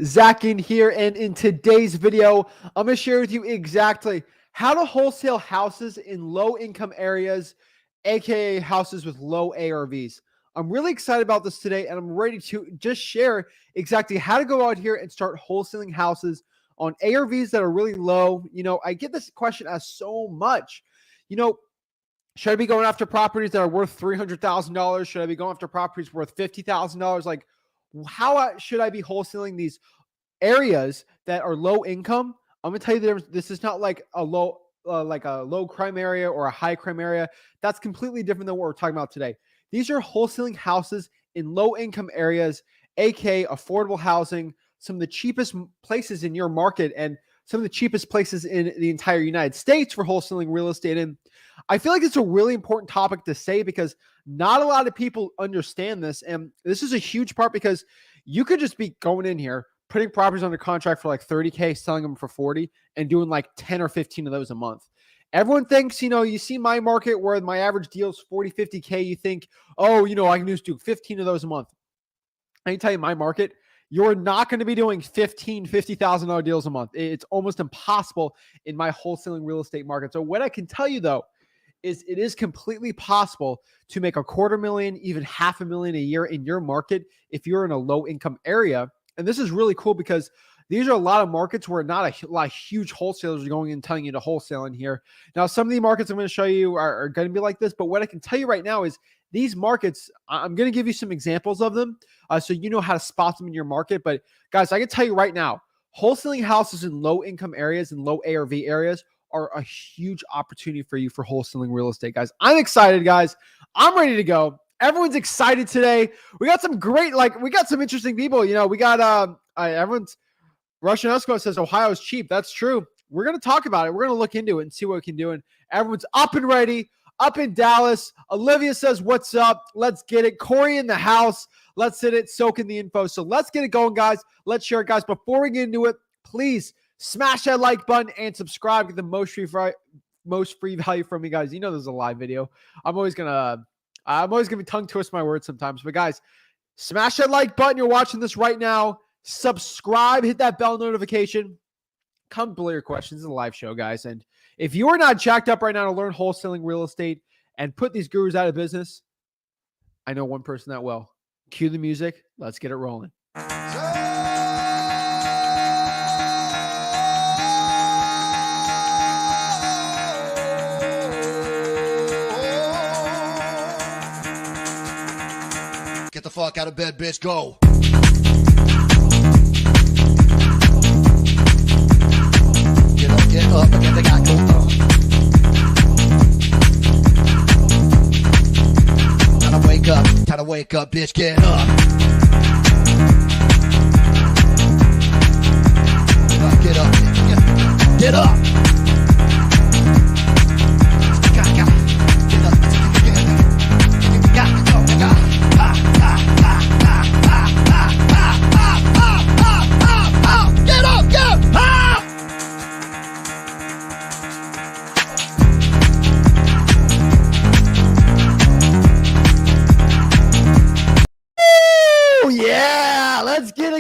Zach Ginn here, and in today's video, I'm going to share with you exactly how to wholesale houses in low-income areas, aka houses with low ARVs. I'm really excited about this today, and I'm ready to just share exactly how to go out here and start wholesaling houses on ARVs that are really low. I get this question asked so much. Should I be going after properties that are worth $300,000? Should I be going after properties worth $50,000? Like, how should I be wholesaling these areas that are low income? I'm gonna tell you the difference. This is not like a low crime area or a high crime area. That's completely different than what we're talking about today. These are wholesaling houses in low income areas, aka affordable housing, some of the cheapest places in your market, and some of the cheapest places in the entire United States for wholesaling real estate in. I feel like it's a really important topic to say because not a lot of people understand this. And this is a huge part because you could just be going in here, putting properties under contract for like 30K, selling them for 40 and doing like 10 or 15 of those a month. Everyone thinks, you see my market where my average deal is 40, 50K. You think, oh, I can just do 15 of those a month. I can tell you my market, you're not going to be doing $50,000 deals a month. It's almost impossible in my wholesaling real estate market. So what I can tell you though, is it is completely possible to make $250,000, even $500,000 a year in your market if you're in a low income area. And this is really cool because these are a lot of markets where not a lot of huge wholesalers are going and telling you to wholesale in here. Now, some of the markets I'm going to show you are going to be like this, but what I can tell you right now is these markets, I'm going to give you some examples of them so you know how to spot them in your market. But guys, I can tell you right now, wholesaling houses in low income areas and low ARV areas are a huge opportunity for you for wholesaling real estate, guys. I'm excited, guys. I'm ready to go. Everyone's excited today. We got some great, we got some interesting people. We got everyone's Russian Eskimo says Ohio's cheap. That's true. We're going to talk about it. We're going to look into it and see what we can do. And everyone's up and ready, up in Dallas. Olivia says, what's up? Let's get it. Corey in the house. Let's hit it, soak in the info. So let's get it going, guys. Let's share it, guys. Before we get into it, please smash that like button and subscribe. Get the most free value from me, guys. There's a live video. I'm always gonna be tongue twist my words sometimes. But guys, smash that like button. You're watching this right now. Subscribe, hit that bell notification. Come below your questions. It's a live show, guys. And if you are not jacked up right now to learn wholesaling real estate and put these gurus out of business, I know one person that will. Cue the music. Let's get it rolling. Get the fuck out of bed, bitch. Go. Get up, and get the guy go. Time to wake up, bitch. Get up. Get up. Get up.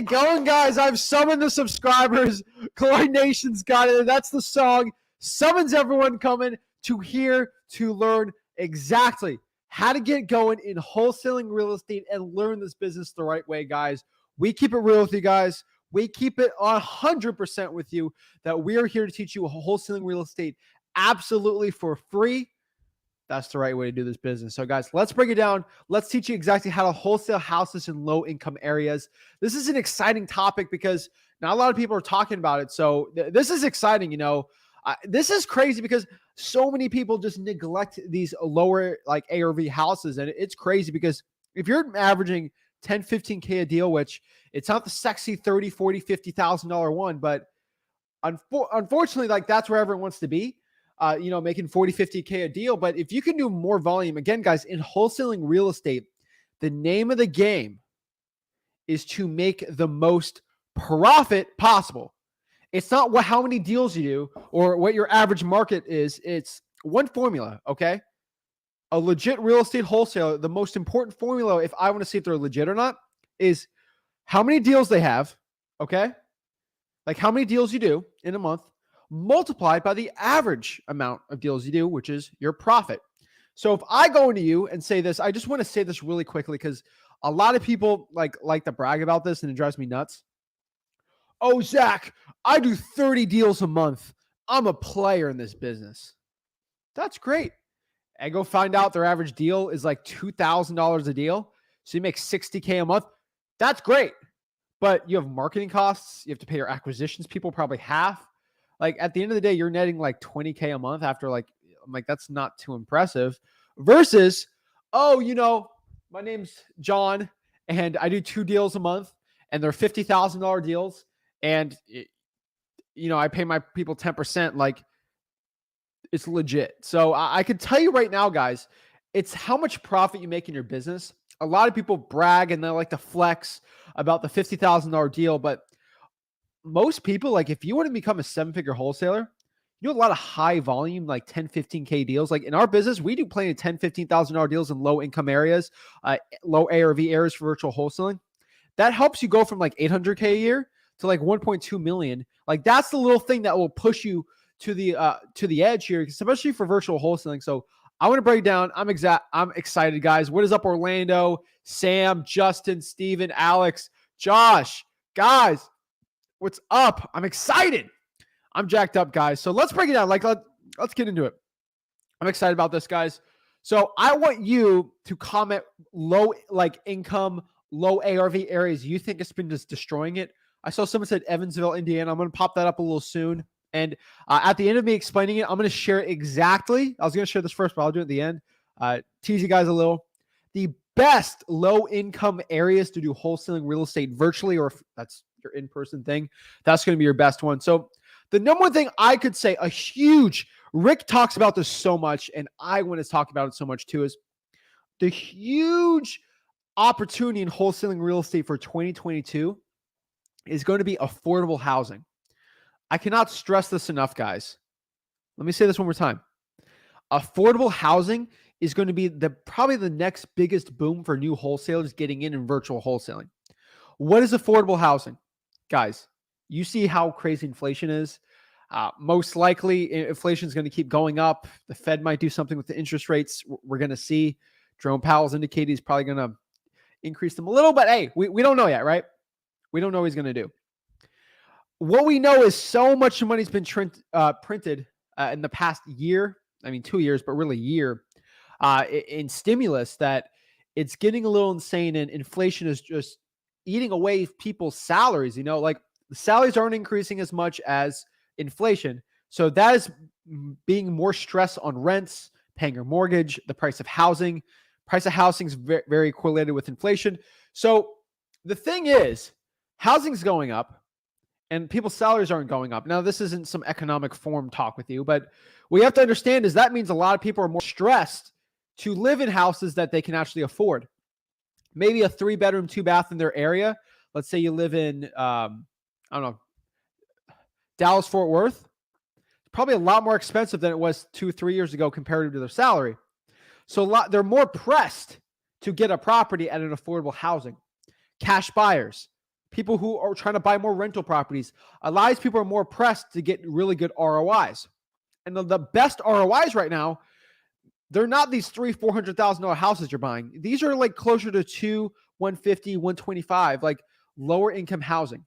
Going, guys. I've summoned the subscribers. Corey Nation's got it. That's the song. Summons everyone coming to learn exactly how to get going in wholesaling real estate and learn this business the right way, guys. We keep it real with you guys. We keep it 100% with you that we are here to teach you wholesaling real estate absolutely for free. That's the right way to do this business. So guys, let's break it down. Let's teach you exactly how to wholesale houses in low income areas. This is an exciting topic because not a lot of people are talking about it. So this is exciting. This is crazy because so many people just neglect these lower ARV houses. And it's crazy because if you're averaging 10, 15K a deal, which it's not the sexy 30, 40, $50,000 one, but unfortunately, that's where everyone wants to be. Making 40, 50K a deal. But if you can do more volume, again, guys, in wholesaling real estate, the name of the game is to make the most profit possible. It's not how many deals you do or what your average market is. It's one formula, okay? A legit real estate wholesaler, the most important formula, if I want to see if they're legit or not, is how many deals they have Okay. Like how many deals you do in a month multiplied by the average amount of deals you do, which is your profit. So if I go into you and say this, I just want to say this really quickly because a lot of people like to brag about this and it drives me nuts. Oh, Zach, I do 30 deals a month. I'm a player in this business. That's great. And go find out their average deal is like $2,000 a deal. So you make 60K a month. That's great. But you have marketing costs. You have to pay your acquisitions people probably half. Like at the end of the day, you're netting like 20K a month after I'm like, that's not too impressive versus, oh, my name's John and I do 2 deals a month and they're $50,000 deals. And, I pay my people 10%. Like it's legit. So I can tell you right now, guys, it's how much profit you make in your business. A lot of people brag and they like to flex about the $50,000 deal, but most people, like if you want to become a 7-figure wholesaler, you do a lot of high volume, like 10, 15K deals. Like in our business, we do plenty of $10, $15,000 deals in low income areas, low ARV areas for virtual wholesaling. That helps you go from like 800K a year to like 1.2 million. Like that's the little thing that will push you to the edge here, especially for virtual wholesaling. So I want to break down. I'm excited, guys. What is up, Orlando, Sam, Justin, Steven, Alex, Josh, guys? What's up? I'm excited. I'm jacked up, guys. So let's break it down. Let's get into it. I'm excited about this, guys. So I want you to comment low income, low ARV areas you think has been just destroying it. I saw someone said Evansville, Indiana. I'm going to pop that up a little soon. And at the end of me explaining it, I'm going to share exactly. I was going to share this first, but I'll do it at the end. Tease you guys a little. The best low income areas to do wholesaling real estate virtually, or if that's your in-person thing, that's going to be your best one. So the number one thing I could say, Rick talks about this so much, and I want to talk about it so much too, is the huge opportunity in wholesaling real estate for 2022 is going to be affordable housing. I cannot stress this enough, guys. Let me say this one more time. Affordable housing is going to be probably the next biggest boom for new wholesalers getting in virtual wholesaling. What is affordable housing? Guys, you see how crazy inflation is. Most likely, inflation is going to keep going up. The Fed might do something with the interest rates. We're going to see. Jerome Powell's indicated he's probably going to increase them a little, but hey, we don't know yet, right? We don't know what he's going to do. What we know is so much money's been printed in the past year. I mean, 2 years, but really year in stimulus that it's getting a little insane, and inflation is just eating away people's salaries. Like the salaries aren't increasing as much as inflation. So that is being more stress on rents, paying your mortgage, the price of housing. Price of housing is very, very correlated with inflation. So the thing is, housing's going up and people's salaries aren't going up. Now, this isn't some economic form talk with you, but what you have to understand is that means a lot of people are more stressed to live in houses that they can actually afford. Maybe a 3-bedroom, 2-bath in their area. Let's say you live in, I don't know, Dallas, Fort Worth. Probably a lot more expensive than it was 2-3 years ago compared to their salary. So they're more pressed to get a property at an affordable housing. Cash buyers, people who are trying to buy more rental properties. A lot of these people are more pressed to get really good ROIs. And the best ROIs right now, they're not these $300,000-$400,000 houses you're buying. These are like closer to $200,000, $150,000, $125,000, like lower income housing.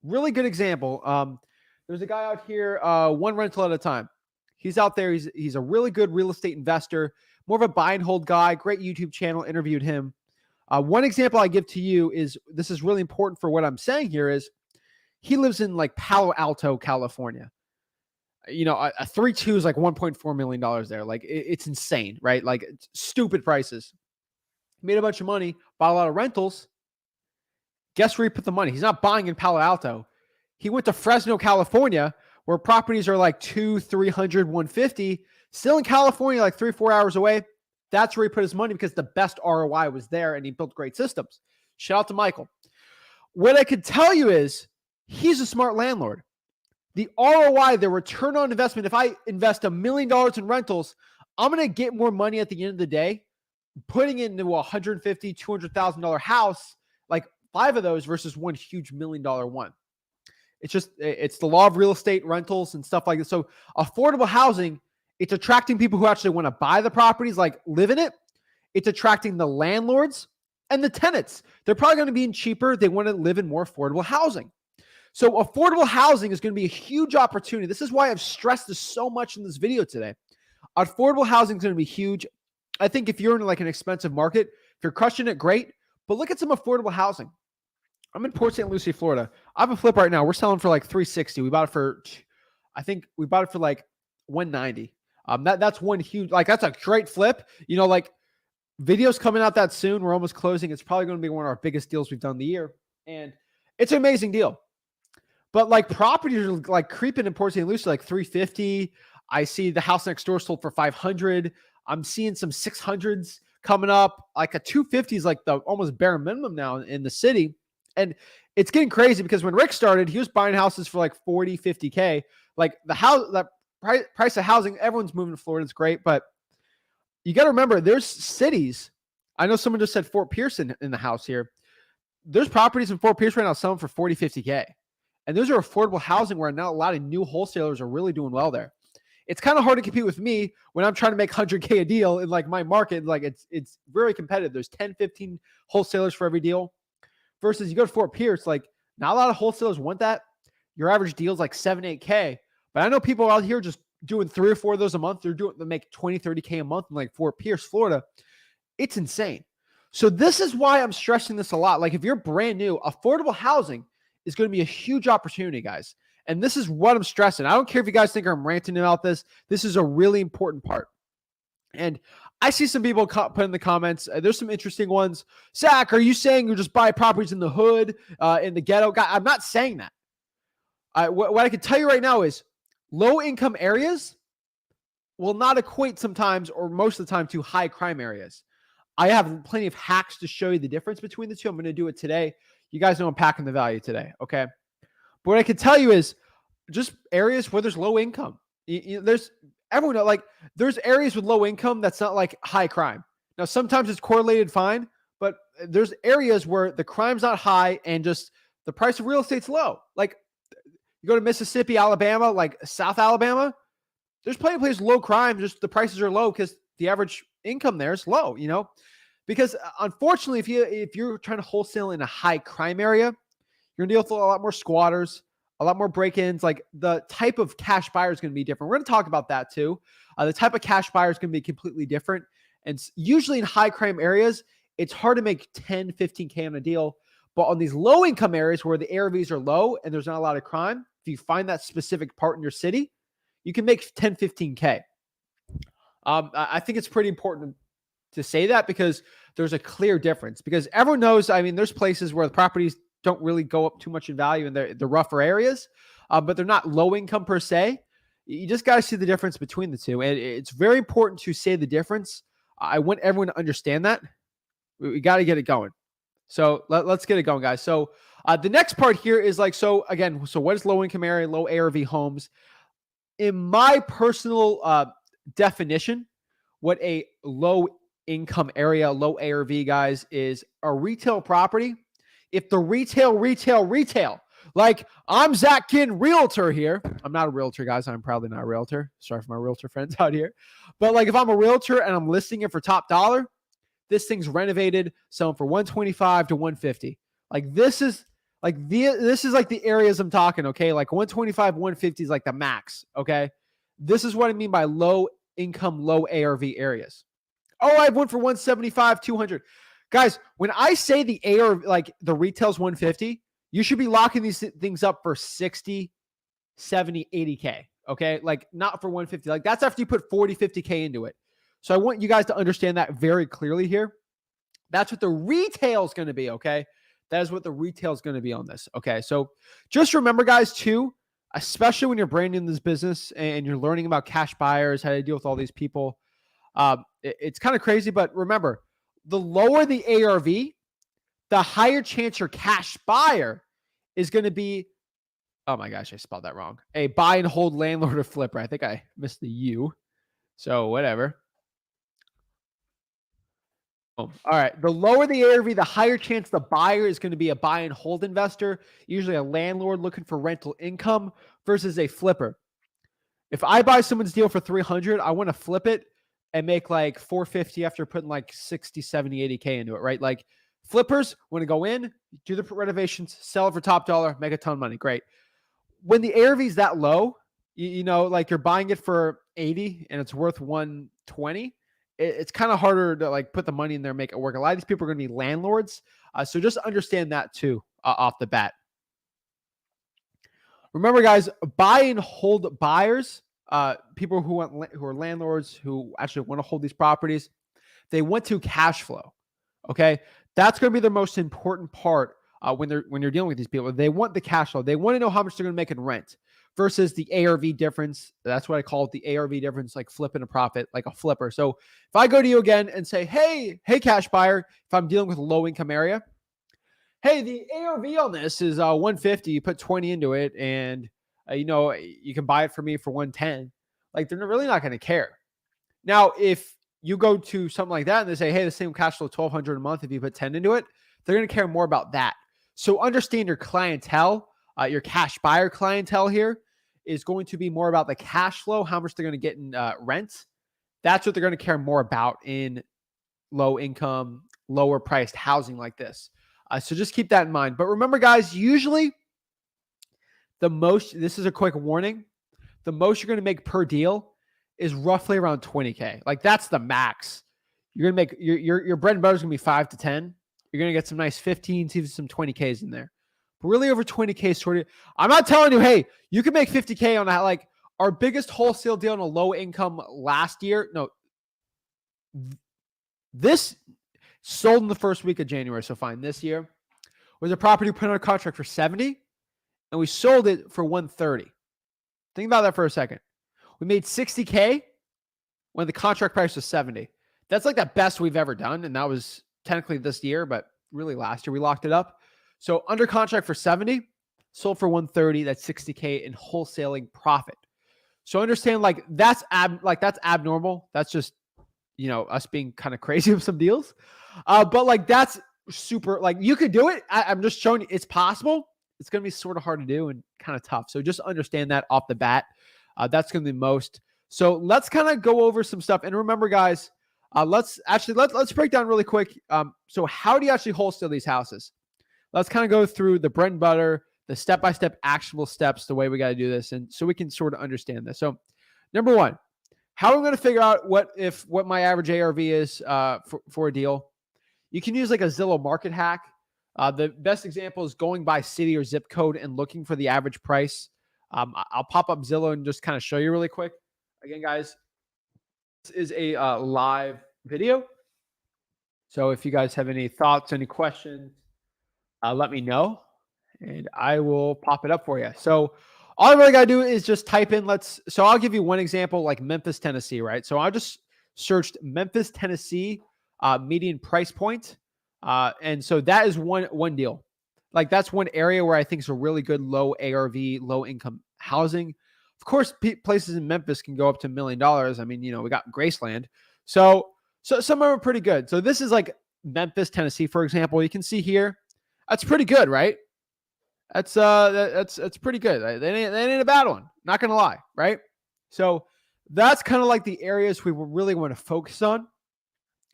Really good example. There's a guy out here, one rental at a time. He's out there. He's a really good real estate investor, more of a buy and hold guy. Great YouTube channel. Interviewed him. One example I give to you is, this is really important for what I'm saying here, is he lives in like Palo Alto, California. A 3.2 is like $1.4 million there. Like it's insane, right? Like stupid prices. Made a bunch of money, bought a lot of rentals. Guess where he put the money? He's not buying in Palo Alto. He went to Fresno, California, where properties are like 200, 300, 150, still in California, like 3-4 hours away. That's where he put his money because the best ROI was there and he built great systems. Shout out to Michael. What I could tell you is he's a smart landlord. The ROI, the return on investment, if I invest $1 million in rentals, I'm going to get more money at the end of the day, putting it into a $150,000, $200,000 house, like 5 of those versus one huge $1 million one. it's the law of real estate rentals and stuff like this. So affordable housing, it's attracting people who actually want to buy the properties, like live in it. It's attracting the landlords and the tenants. They're probably going to be cheaper. They want to live in more affordable housing. So affordable housing is going to be a huge opportunity. This is why I've stressed this so much in this video today. Affordable housing is going to be huge. I think if you're in like an expensive market, if you're crushing it, great. But look at some affordable housing. I'm in Port St. Lucie, Florida. I have a flip right now. We're selling for like $360. We bought it for, I think we bought it for like $190. That's one huge, like that's a great flip. You know, like videos coming out that soon. We're almost closing. It's probably going to be one of our biggest deals we've done the year. And it's an amazing deal. But like properties are like creeping in Port St. Lucie, like 350. I see the house next door sold for 500. I'm seeing some 600s coming up. Like a 250 is like the almost bare minimum now in the city. And it's getting crazy because when Rick started, he was buying houses for like 40, 50K. Like the house, the price of housing, everyone's moving to Florida. It's great. But you got to remember, there's cities. I know someone just said Fort Pierce in the house here. There's properties in Fort Pierce right now selling for 40, 50K. And those are affordable housing where now a lot of new wholesalers are really doing well there. It's kind of hard to compete with me when I'm trying to make 100K a deal in like my market. Like it's very competitive. There's 10, 15 wholesalers for every deal versus you go to Fort Pierce. Like not a lot of wholesalers want that. Your average deal is like 7, 8K. But I know people out here just doing 3 or 4 of those a month. They make 20, 30K a month in like Fort Pierce, Florida. It's insane. So this is why I'm stressing this a lot. Like if you're brand new, affordable housing is going to be a huge opportunity, guys. And this is what I'm stressing. I don't care if you guys think I'm ranting about this. This is a really important part. And I see some people put in the comments. There's some interesting ones. Zach, are you saying you just buy properties in the hood, in the ghetto? God, I'm not saying that. What I can tell you right now is low-income areas will not equate sometimes or most of the time to high crime areas. I have plenty of hacks to show you the difference between the two. I'm going to do it today. You guys know I'm packing the value today, okay? But what I can tell you is just areas where there's low income. There's everyone like there's areas with low income that's not like high crime. Now, sometimes it's correlated fine, but there's areas where the crime's not high and just the price of real estate's low. Like you go to Mississippi, Alabama, like South Alabama, there's plenty of places low crime, just the prices are low because the average income there is low, you know? Because unfortunately, if you're trying to wholesale in a high crime area, you're going to deal with a lot more squatters, a lot more break-ins. Like the type of cash buyer is going to be different. We're going to talk about that too. The type of cash buyer is going to be completely different. And usually in high crime areas, it's hard to make 10, 15K on a deal. But on these low income areas where the ARVs are low and there's not a lot of crime, if you find that specific part in your city, you can make 10, 15K. I think it's pretty important to say that because there's a clear difference. Because everyone knows, I mean, there's places where the properties don't really go up too much in value in the rougher areas, but they're not low income per se. You just got to see the difference between the two. And it's very important to say the difference. I want everyone to understand that. We got to get it going. So let's get it going, guys. So the next part here is like, so again, so what is low income area, low ARV homes? In my personal definition, what a low income area, low ARV, guys, is a retail property. If the retail, like I'm Zach Ginn, realtor here. I'm not a realtor, guys. I'm probably not a realtor. Sorry for my realtor friends out here. But like if I'm a realtor and I'm listing it for top dollar, this thing's renovated, selling for 125 to 150. Like this is like this is like the areas I'm talking, okay? Like 125, 150 is like the max, okay? This is what I mean by low income, low ARV areas. Oh, I have one for 175, 200. Guys, when I say the ARV, like the retail's 150, you should be locking these things up for 60, 70, 80K, okay? Like not for 150. Like that's after you put 40, 50K into it. So I want you guys to understand that very clearly here. That's what the retail is going to be, okay? That is what the retail is going to be on this, okay? So just remember, guys, too, especially when you're brand new in this business and you're learning about cash buyers, how to deal with all these people, it's kind of crazy, but remember, the lower the ARV, the higher chance your cash buyer is going to be, oh my gosh, I spelled that wrong, a buy and hold landlord or flipper. I think I missed the U, so whatever. All right. The lower the ARV, the higher chance the buyer is going to be a buy and hold investor, usually a landlord looking for rental income versus a flipper. If I buy someone's deal for 300, I want to flip it and make like 450 after putting like 60, 70, 80K into it, right? Like flippers want to go in, do the renovations, sell it for top dollar, make a ton of money. Great. When the ARV is that low, like you're buying it for 80 and it's worth 120, it's kind of harder to like put the money in there and make it work. A lot of these people are going to be landlords. So just understand that too off the bat. Remember, guys, buy and hold buyers, people who are landlords who actually want to hold these properties, they want to cash flow. Okay, that's going to be the most important part when you're dealing with these people. They want the cash flow. They want to know how much they're going to make in rent versus the ARV difference. That's what I call it, the ARV difference, like flipping a profit, like a flipper. So if I go to you again and say, hey, cash buyer, if I'm dealing with a low income area, hey, the ARV on this is 150. You put 20 into it, and you can buy it for me for 110. Like they're really not going to care. Now, if you go to something like that and they say, hey, the same cash flow 1,200 a month if you put 10 into it, they're going to care more about that. So understand your clientele, your cash buyer clientele here is going to be more about the cash flow, how much they're going to get in rent. That's what they're going to care more about in low income, lower priced housing like this. So just keep that in mind. But remember, guys, usually this is a quick warning, the most you're going to make per deal is roughly around 20K. Like that's the max. You're going to make your bread and butter is going to be 5 to 10. You're going to get some nice 15s, even some 20Ks in there. But really over 20K sort of, I'm not telling you, hey, you can make 50K on that. Like our biggest wholesale deal on a low income last year. No, this sold in the first week of January. So fine. This year was a property put on a contract for 70 and we sold it for 130. Think about that for a second. We made 60K when the contract price was 70. That's like the best we've ever done. And that was technically this year, but really last year we locked it up. So under contract for 70, sold for 130. That's 60K in wholesaling profit. So understand like that's abnormal. That's just, us being kind of crazy with some deals. But like that's super, like you could do it. I'm just showing you it's possible. It's going to be sort of hard to do and kind of tough. So just understand that off the bat. That's going to be most. So let's kind of go over some stuff. And remember, guys, let's break down really quick. So how do you actually wholesale these houses? Let's kind of go through the bread and butter, the step-by-step actionable steps, the way we got to do this. And so we can sort of understand this. So number one, how am I going to figure out what my average ARV is for a deal? You can use like a Zillow market hack. The best example is going by city or zip code and looking for the average price. I'll pop up Zillow and just kind of show you really quick. Again, guys, this is a live video. So if you guys have any thoughts, any questions, let me know and I will pop it up for you. So all I really got to do is just type in, so I'll give you one example, like Memphis, Tennessee, right? So I just searched Memphis, Tennessee, median price point. And so that is one deal. Like that's one area where I think is a really good low ARV, low income housing. Of course, places in Memphis can go up to $1 million. I mean, we got Graceland. So some of them are pretty good. So this is like Memphis, Tennessee, for example. You can see here, that's pretty good, right? That's pretty good. That ain't a bad one. Not gonna lie, right? So that's kind of like the areas we really want to focus on.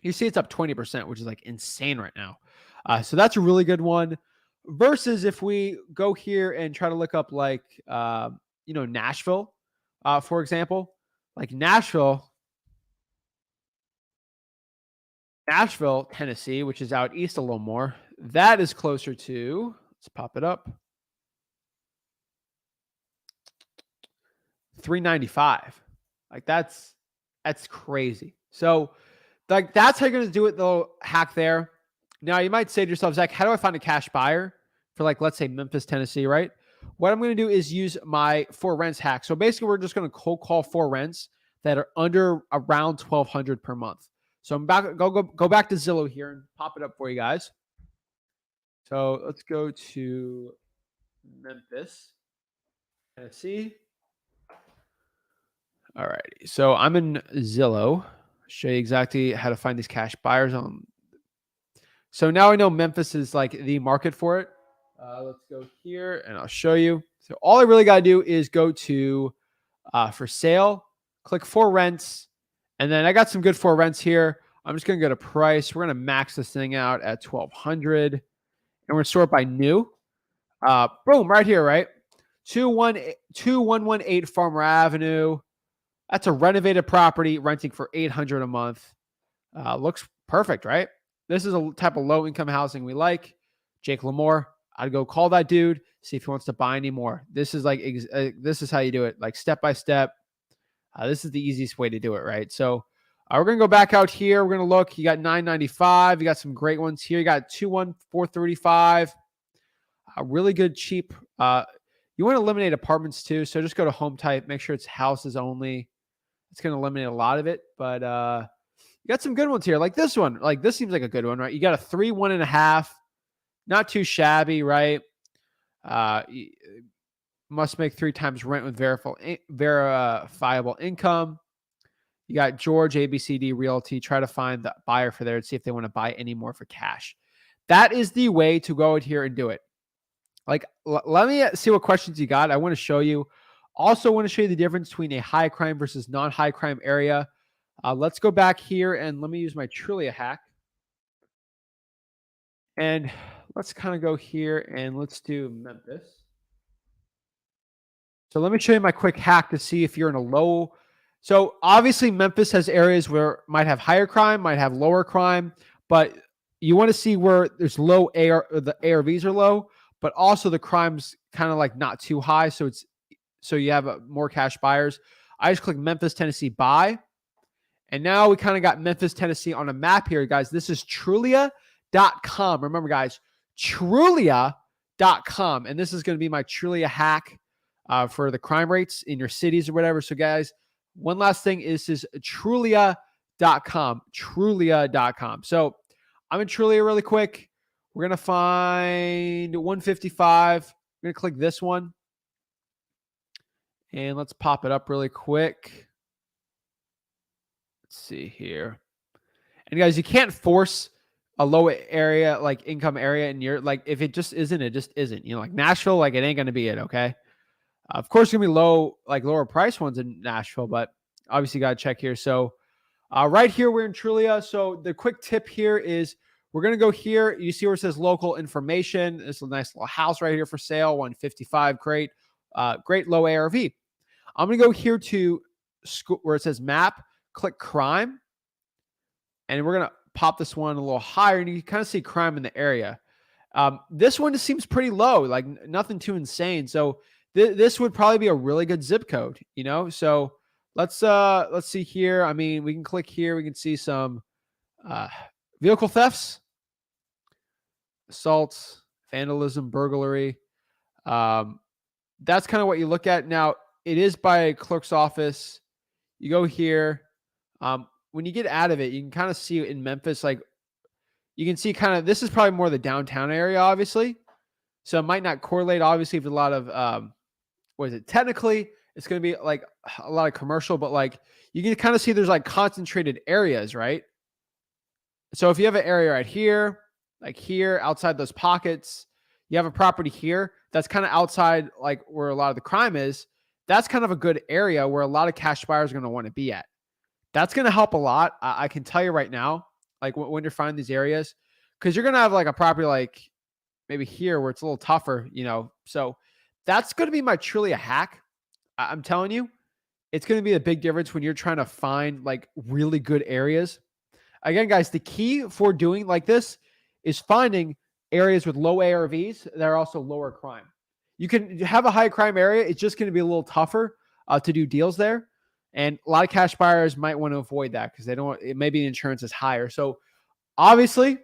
You see, it's up 20%, which is like insane right now. So that's a really good one. Versus if we go here and try to look up like Nashville, for example, like Nashville, Tennessee, which is out east a little more. That is closer to, let's pop it up, 395. Like that's crazy. So like that's how you're going to do it, the hack there. Now you might say to yourself, Zach, how do I find a cash buyer for like, let's say Memphis, Tennessee, right? What I'm going to do is use my for rents hack. So basically we're just going to cold call for rents that are under around 1,200 per month. So I'm back, go back to Zillow here and pop it up for you guys. So let's go to Memphis, Tennessee. All righty. So I'm in Zillow. Show you exactly how to find these cash buyers on So now I know Memphis is like the market for it. Let's go here and I'll show you. So all I really got to do is go to for sale, click for rents, and then I got some good for rents here. I'm just going to go to price. We're going to max this thing out at 1200 and we're going to sort by new. Boom, right here, right? 2118 Farmer Avenue. That's a renovated property renting for 800 a month. Looks perfect, right? This is a type of low income housing we like. Jake Lamore, I'd go call that dude, see if he wants to buy any more. This is like this is how you do it, like step by step. This is the easiest way to do it, right? So we're gonna go back out here. We're gonna look. You got 995. You got some great ones here. You got 21435. Really good cheap. You want to eliminate apartments too, so just go to home type. Make sure it's houses only. It's gonna eliminate a lot of it, but you got some good ones here, like this one. Like this seems like a good one, right? You got a 3, 1.5, not too shabby, right? Must make 3 times rent with verifiable income. You got George ABCD Realty. Try to find the buyer for there and see if they want to buy any more for cash. That is the way to go out here and do it. Like, let me see what questions you got. I want to show you. Also, want to show you the difference between a high crime versus non-high crime area. Let's go back here and let me use my Trulia hack. And let's kind of go here and let's do Memphis. So let me show you my quick hack to see if you're in a low. So obviously Memphis has areas where it might have higher crime, might have lower crime, but you want to see where there's low the ARVs are low, but also the crime's kind of like not too high. So you have more cash buyers. I just click Memphis, Tennessee buy. And now we kind of got Memphis, Tennessee on a map here, guys. This is Trulia.com. Remember, guys, Trulia.com. And this is going to be my Trulia hack for the crime rates in your cities or whatever. So, guys, one last thing is Trulia.com. Trulia.com. So, I'm in Trulia really quick. We're going to find 155. I'm going to click this one. And let's pop it up really quick. Let's see here. And guys, you can't force a low area, like income area in your, like, if it just isn't, it just isn't. You know, like Nashville, like it ain't going to be it, okay? Of course, it's going to be low, like lower price ones in Nashville, but obviously you got to check here. So right here, we're in Trulia. So the quick tip here is we're going to go here. You see where it says local information. This is a nice little house right here for sale, 155, great, great low ARV. I'm going to go here to where it says map, click crime, and we're going to pop this one a little higher, and you can kind of see crime in the area. This one just seems pretty low, like nothing too insane. So this would probably be a really good zip code, you know? So let's see here. I mean, we can click here. We can see some vehicle thefts, assaults, vandalism, burglary. That's kind of what you look at. Now, it is by clerk's office. You go here. When you get out of it, you can kind of see in Memphis, like you can see kind of, this is probably more the downtown area, obviously. So it might not correlate, obviously, with a lot of, what is it? Technically, it's going to be like a lot of commercial, but like you can kind of see there's like concentrated areas, right? So if you have an area right here, like here, outside those pockets, you have a property here that's kind of outside, like where a lot of the crime is. That's kind of a good area where a lot of cash buyers are going to want to be at. That's going to help a lot. I can tell you right now, like when you're finding these areas, because you're going to have like a property like maybe here where it's a little tougher, you know. So that's going to be my truly a hack. I'm telling you, it's going to be a big difference when you're trying to find like really good areas. Again, guys, the key for doing like this is finding areas with low ARVs that are also lower crime. You can have a high crime area. It's just going to be a little tougher to do deals there. And a lot of cash buyers might want to avoid that because they don't, maybe the insurance is higher. So obviously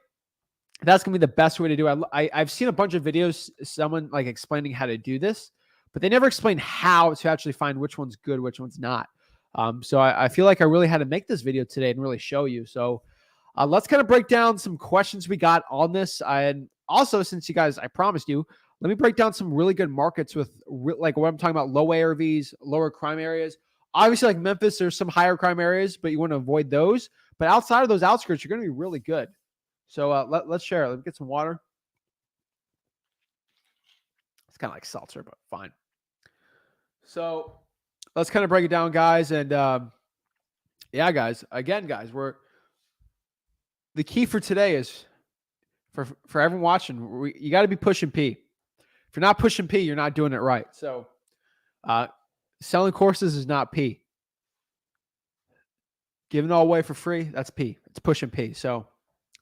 that's going to be the best way to do it. I've seen a bunch of videos, someone like explaining how to do this, but they never explain how to actually find which one's good, which one's not. So I feel like I really had to make this video today and really show you. So let's kind of break down some questions we got on this. And also, since you guys, I promised you, let me break down some really good markets with like what I'm talking about, low ARVs, lower crime areas. Obviously, like Memphis, there's some higher crime areas, but you want to avoid those. But outside of those outskirts, you're going to be really good. So let's share it. Let me get some water. It's kind of like seltzer, but fine. So let's kind of break it down, guys. And yeah, guys, again, guys, the key for today is for everyone watching, you got to be pushing P. If you're not pushing P, you're not doing it right. So selling courses is not P. Giving it all away for free, that's P. It's pushing P. So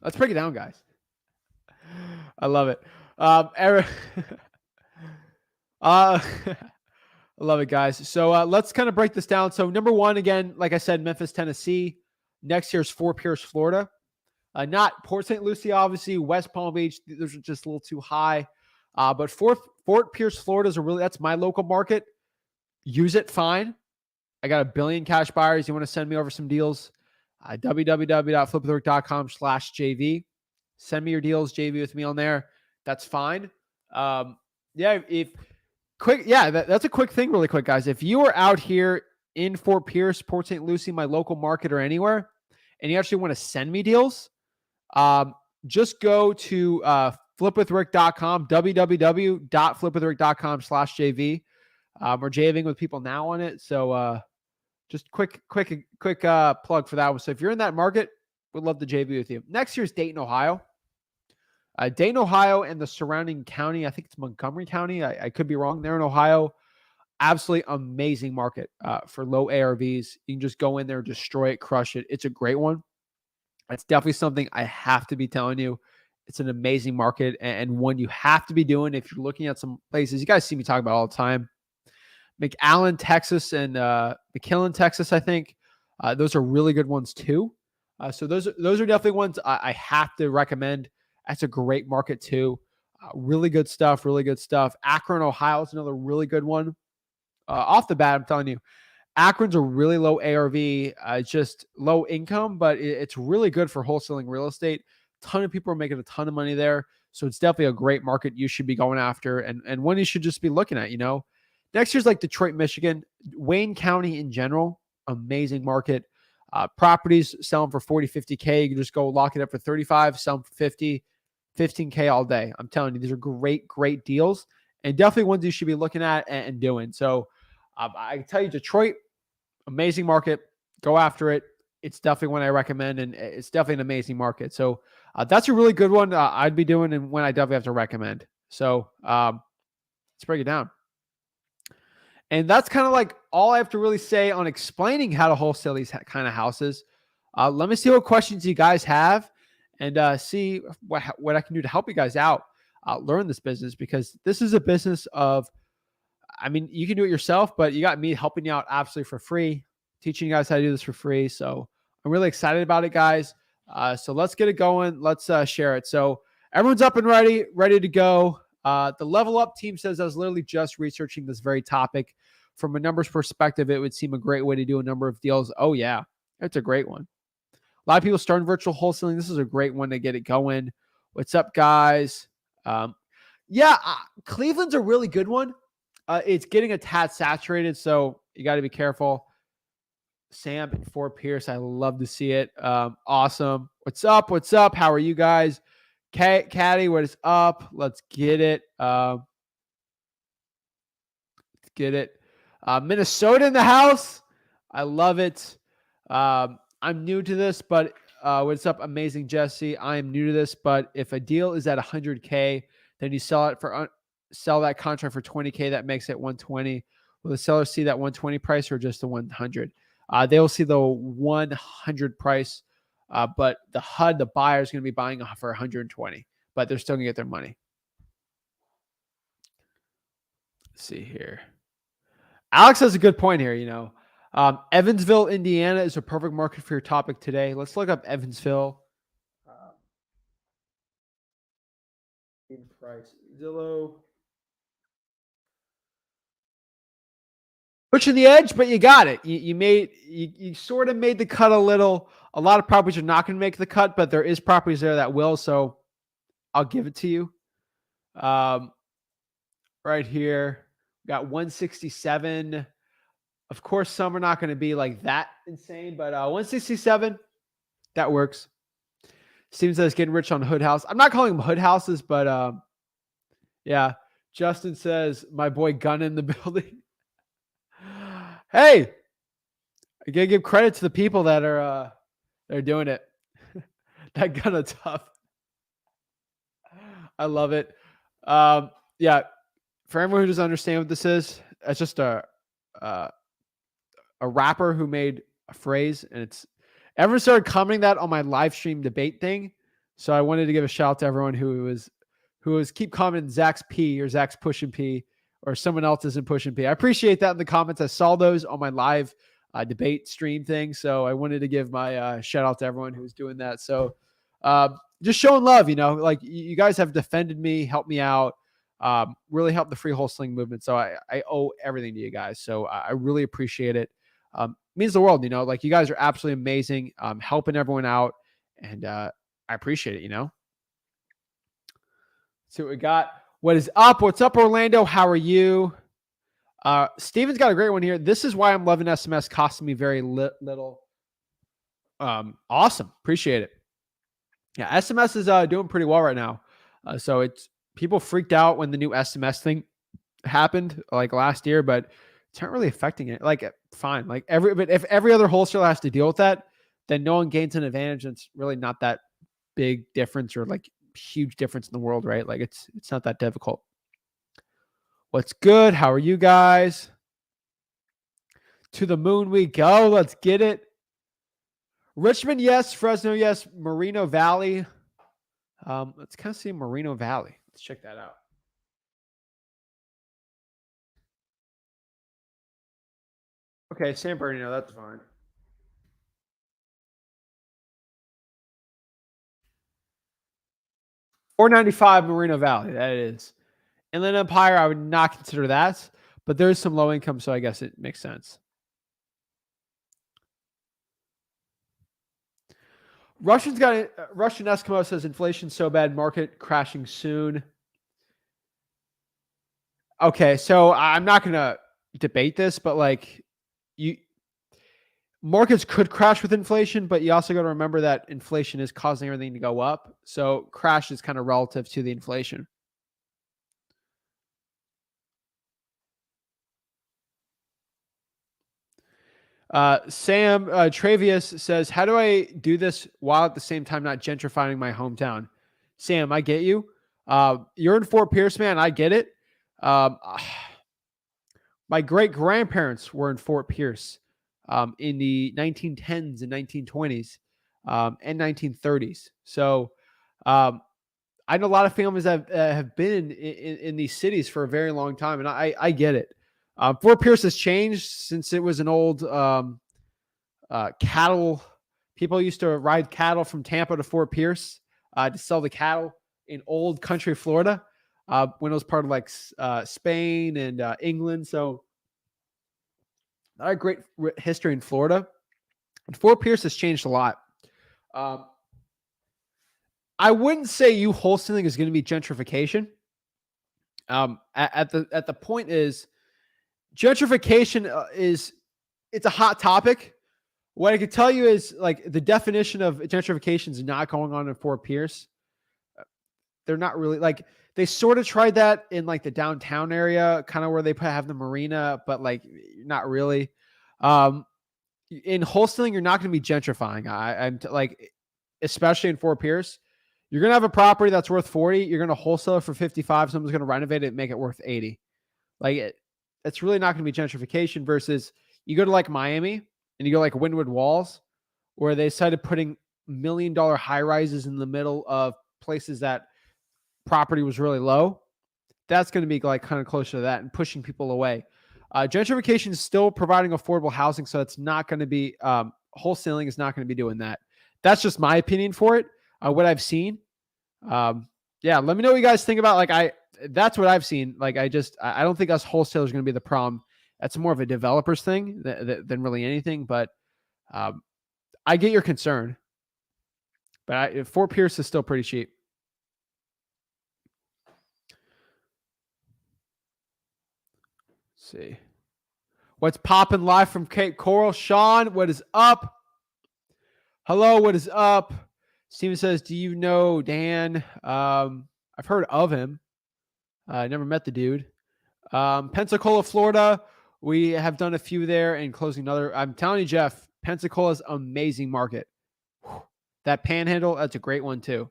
let's break it down, guys. I love it. Eric, I love it, guys. So let's kind of break this down. So number one, again, like I said, Memphis, Tennessee. Next year's Fort Pierce, Florida. Not Port St. Lucie, obviously. West Palm Beach, those are just a little too high. But Fort Pierce, Florida that's my local market. Use it, fine. I got 1 billion cash buyers. You want to send me over some deals? www.flipwithrick.com/JV. Send me your deals, JV with me on there. That's fine. Yeah, that's a quick thing, really quick, guys. If you are out here in Fort Pierce, Port St. Lucie, my local market, or anywhere, and you actually want to send me deals, just go to flipwithrick.com, www.flipwithrick.com/JV. We're JVing with people now on it. So just quick plug for that one. So if you're in that market, we'd love to JV with you. Next year's Dayton, Ohio. Dayton, Ohio, and the surrounding county. I think it's Montgomery County. I could be wrong. There in Ohio. Absolutely amazing market for low ARVs. You can just go in there, destroy it, crush it. It's a great one. It's definitely something I have to be telling you. It's an amazing market and one you have to be doing if you're looking at some places. You guys see me talk about all the time. McAllen, Texas, and McKillen, Texas, I think. Those are really good ones too. So those are definitely ones I have to recommend. That's a great market too. Really good stuff. Akron, Ohio is another really good one. Off the bat, I'm telling you, Akron's a really low ARV. It's just low income, but it's really good for wholesaling real estate. A ton of people are making a ton of money there. So it's definitely a great market you should be going after and one you should just be looking at, Next year's like Detroit, Michigan, Wayne County in general, amazing market. Properties selling for 40, 50K. You can just go lock it up for 35, sell them for 50, 15K all day. I'm telling you, these are great, great deals and definitely ones you should be looking at and doing. So I can tell you, Detroit, amazing market. Go after it. It's definitely one I recommend, and it's definitely an amazing market. So that's a really good one I'd be doing and one I definitely have to recommend. So let's break it down. And that's kind of like all I have to really say on explaining how to wholesale these kind of houses. Let me see what questions you guys have and see what I can do to help you guys out, learn this business, because this is a business of, you can do it yourself, but you got me helping you out absolutely for free, teaching you guys how to do this for free. So I'm really excited about it, guys. So let's get it going. Let's share it. So everyone's up and ready to go. The Level Up team says, I was literally just researching this very topic. From a numbers perspective, it would seem a great way to do a number of deals. Oh, yeah, it's a great one. A lot of people starting virtual wholesaling. This is a great one to get it going. What's up, guys? Cleveland's a really good one. It's getting a tad saturated, so you got to be careful. Sam and Fort Pierce, I love to see it. Awesome. What's up? How are you guys? Caddy, what is up? Let's get it. Minnesota in the house. I love it. I'm new to this, but what's up? Amazing, Jesse. I am new to this, but if a deal is at 100K, then you sell that contract for 20K. That makes it 120. Will the seller see that 120 price or just the 100? They will see the 100 price, but the buyer is going to be buying for 120, but they're still going to get their money. Let's see here. Alex has a good point here. Evansville, Indiana is a perfect market for your topic today. Let's look up Evansville. In price, Zillow. Pushing the edge, but you got it. You sort of made the cut a little. A lot of properties are not going to make the cut, but there is properties there that will. So I'll give it to you. Right here. Got 167. Of course, some are not going to be like that insane, but 167, that works. Steven says getting rich on hood house. I'm not calling them hood houses, but yeah. Justin says my boy Gunn in the building. Hey, I gotta give credit to the people that are they're doing it. That Gunn is tough. I love it. Yeah, for everyone who doesn't understand what this is, it's just uh, a rapper who made a phrase, and it's everyone started commenting that on my live stream debate thing. So I wanted to give a shout out to everyone who was keep commenting Zach's P or Zach's pushing P or someone else isn't pushing P. I appreciate that in the comments. I saw those on my live debate stream thing. So I wanted to give my shout out to everyone who was doing that. So just showing love, like you guys have defended me, helped me out, really helped the free wholesaling movement. So I owe everything to you guys. So I really appreciate it. Means the world, like you guys are absolutely amazing, helping everyone out. And I appreciate it, Let's see what we got. What is up? What's up, Orlando? How are you? Steven's got a great one here. This is why I'm loving SMS, costing me very little. Awesome. Appreciate it. Yeah, SMS is doing pretty well right now. So it's people freaked out when the new SMS thing happened like last year, but it's not really affecting it. Like, fine. Like but if every other wholesaler has to deal with that, then no one gains an advantage. It's really not that big difference or like huge difference in the world, right? Like it's not that difficult. What's good? How are you guys? To the moon we go. Let's get it. Richmond, yes. Fresno, yes. Moreno Valley. Let's kind of see Moreno Valley. Let's check that out. Okay, San Bernardino, that's fine. $495 Moreno Valley, that is. Inland Empire, I would not consider that, but there's some low income, so I guess it makes sense. Russian Eskimo says inflation so bad, market crashing soon. Okay, so I'm not gonna debate this, but like markets could crash with inflation, but you also got to remember that inflation is causing everything to go up. So crash is kind of relative to the inflation. Sam Travius says, how do I do this while at the same time not gentrifying my hometown? Sam, I get you. You're in Fort Pierce, man. I get it. My great grandparents were in Fort Pierce in the 1910s and 1920s and 1930s. So I know a lot of families that have been in these cities for a very long time, and I get it. Fort Pierce has changed since it was an old cattle. People used to ride cattle from Tampa to Fort Pierce to sell the cattle in old country Florida when it was part of like Spain and England. So not a great history in Florida. And Fort Pierce has changed a lot. I wouldn't say you wholesaling is going to be gentrification. At the point is gentrification it's a hot topic. What I could tell you is like the definition of gentrification is not going on in Fort Pierce. They're not really like they sort of tried that in like the downtown area, kind of where they have the marina, but like not really. In wholesaling, you're not going to be gentrifying. I'm like, especially in Fort Pierce, you're going to have a property that's worth 40. You're going to wholesale it for 55. Someone's going to renovate it and make it worth 80. Like it's really not going to be gentrification versus you go to like Miami and you go like Windward Walls where they started putting $1 million high rises in the middle of places that property was really low. That's going to be like kind of closer to that and pushing people away. Gentrification is still providing affordable housing. So it's not going to be wholesaling is not going to be doing that. That's just my opinion for it. What I've seen. Yeah. Let me know what you guys think about. Like that's what I've seen. Like I don't think us wholesalers are going to be the problem. That's more of a developer's thing than really anything. But I get your concern. But Fort Pierce is still pretty cheap. Let's see. What's popping live from Cape Coral? Sean, what is up? Hello, what is up? Steven says, do you know Dan? I've heard of him. I never met the dude. Pensacola, Florida. We have done a few there and closing another. I'm telling you, Jeff, Pensacola's amazing market. That Panhandle, that's a great one too.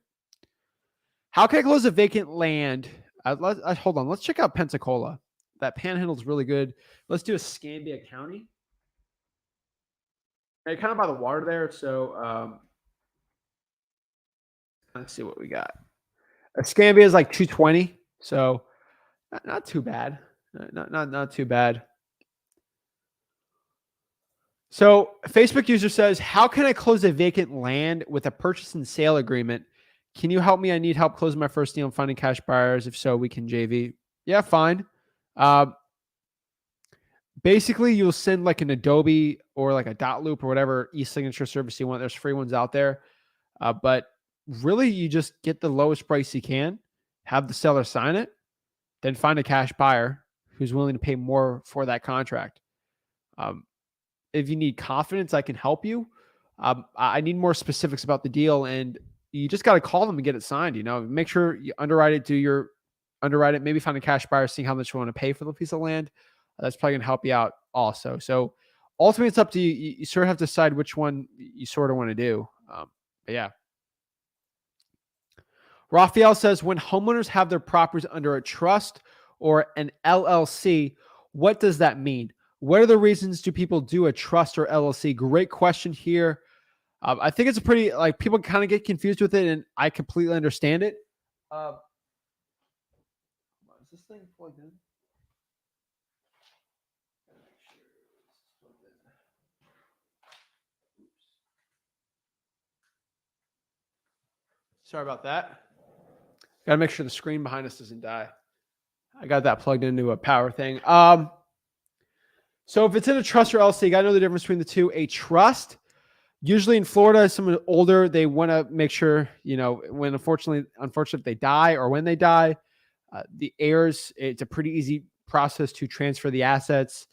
How can I close a vacant land? Hold on. Let's check out Pensacola. That Panhandle is really good. Let's do Escambia County. Right, kind of by the water there. So let's see what we got. Escambia is like 220. So not too bad. Not too bad. So Facebook user says, how can I close a vacant land with a purchase and sale agreement? Can you help me? I need help closing my first deal and finding cash buyers. If so, we can JV. Yeah, fine. Basically, you'll send like an Adobe or like a dot loop or whatever e-signature service you want. There's free ones out there. But really, you just get the lowest price you can, have the seller sign it, then find a cash buyer who's willing to pay more for that contract. If you need confidence, I can help you. I need more specifics about the deal, and you just got to call them and get it signed. Make sure you underwrite it, maybe find a cash buyer, seeing how much you want to pay for the piece of land. That's probably going to help you out also. So ultimately, it's up to you. You sort of have to decide which one you sort of want to do. But yeah. Raphael says, when homeowners have their properties under a trust or an LLC, what does that mean? What are the reasons do people do a trust or LLC? Great question here. I think it's a pretty, people kind of get confused with it, and I completely understand it. Is this thing plugged in? Sorry about that. Got to make sure the screen behind us doesn't die. I got that plugged into a power thing. So if it's in a trust or LLC, you got to know the difference between the two. A trust, usually in Florida, someone older, they want to make sure, when unfortunately, if they die or when they die, the heirs, it's a pretty easy process to transfer the assets.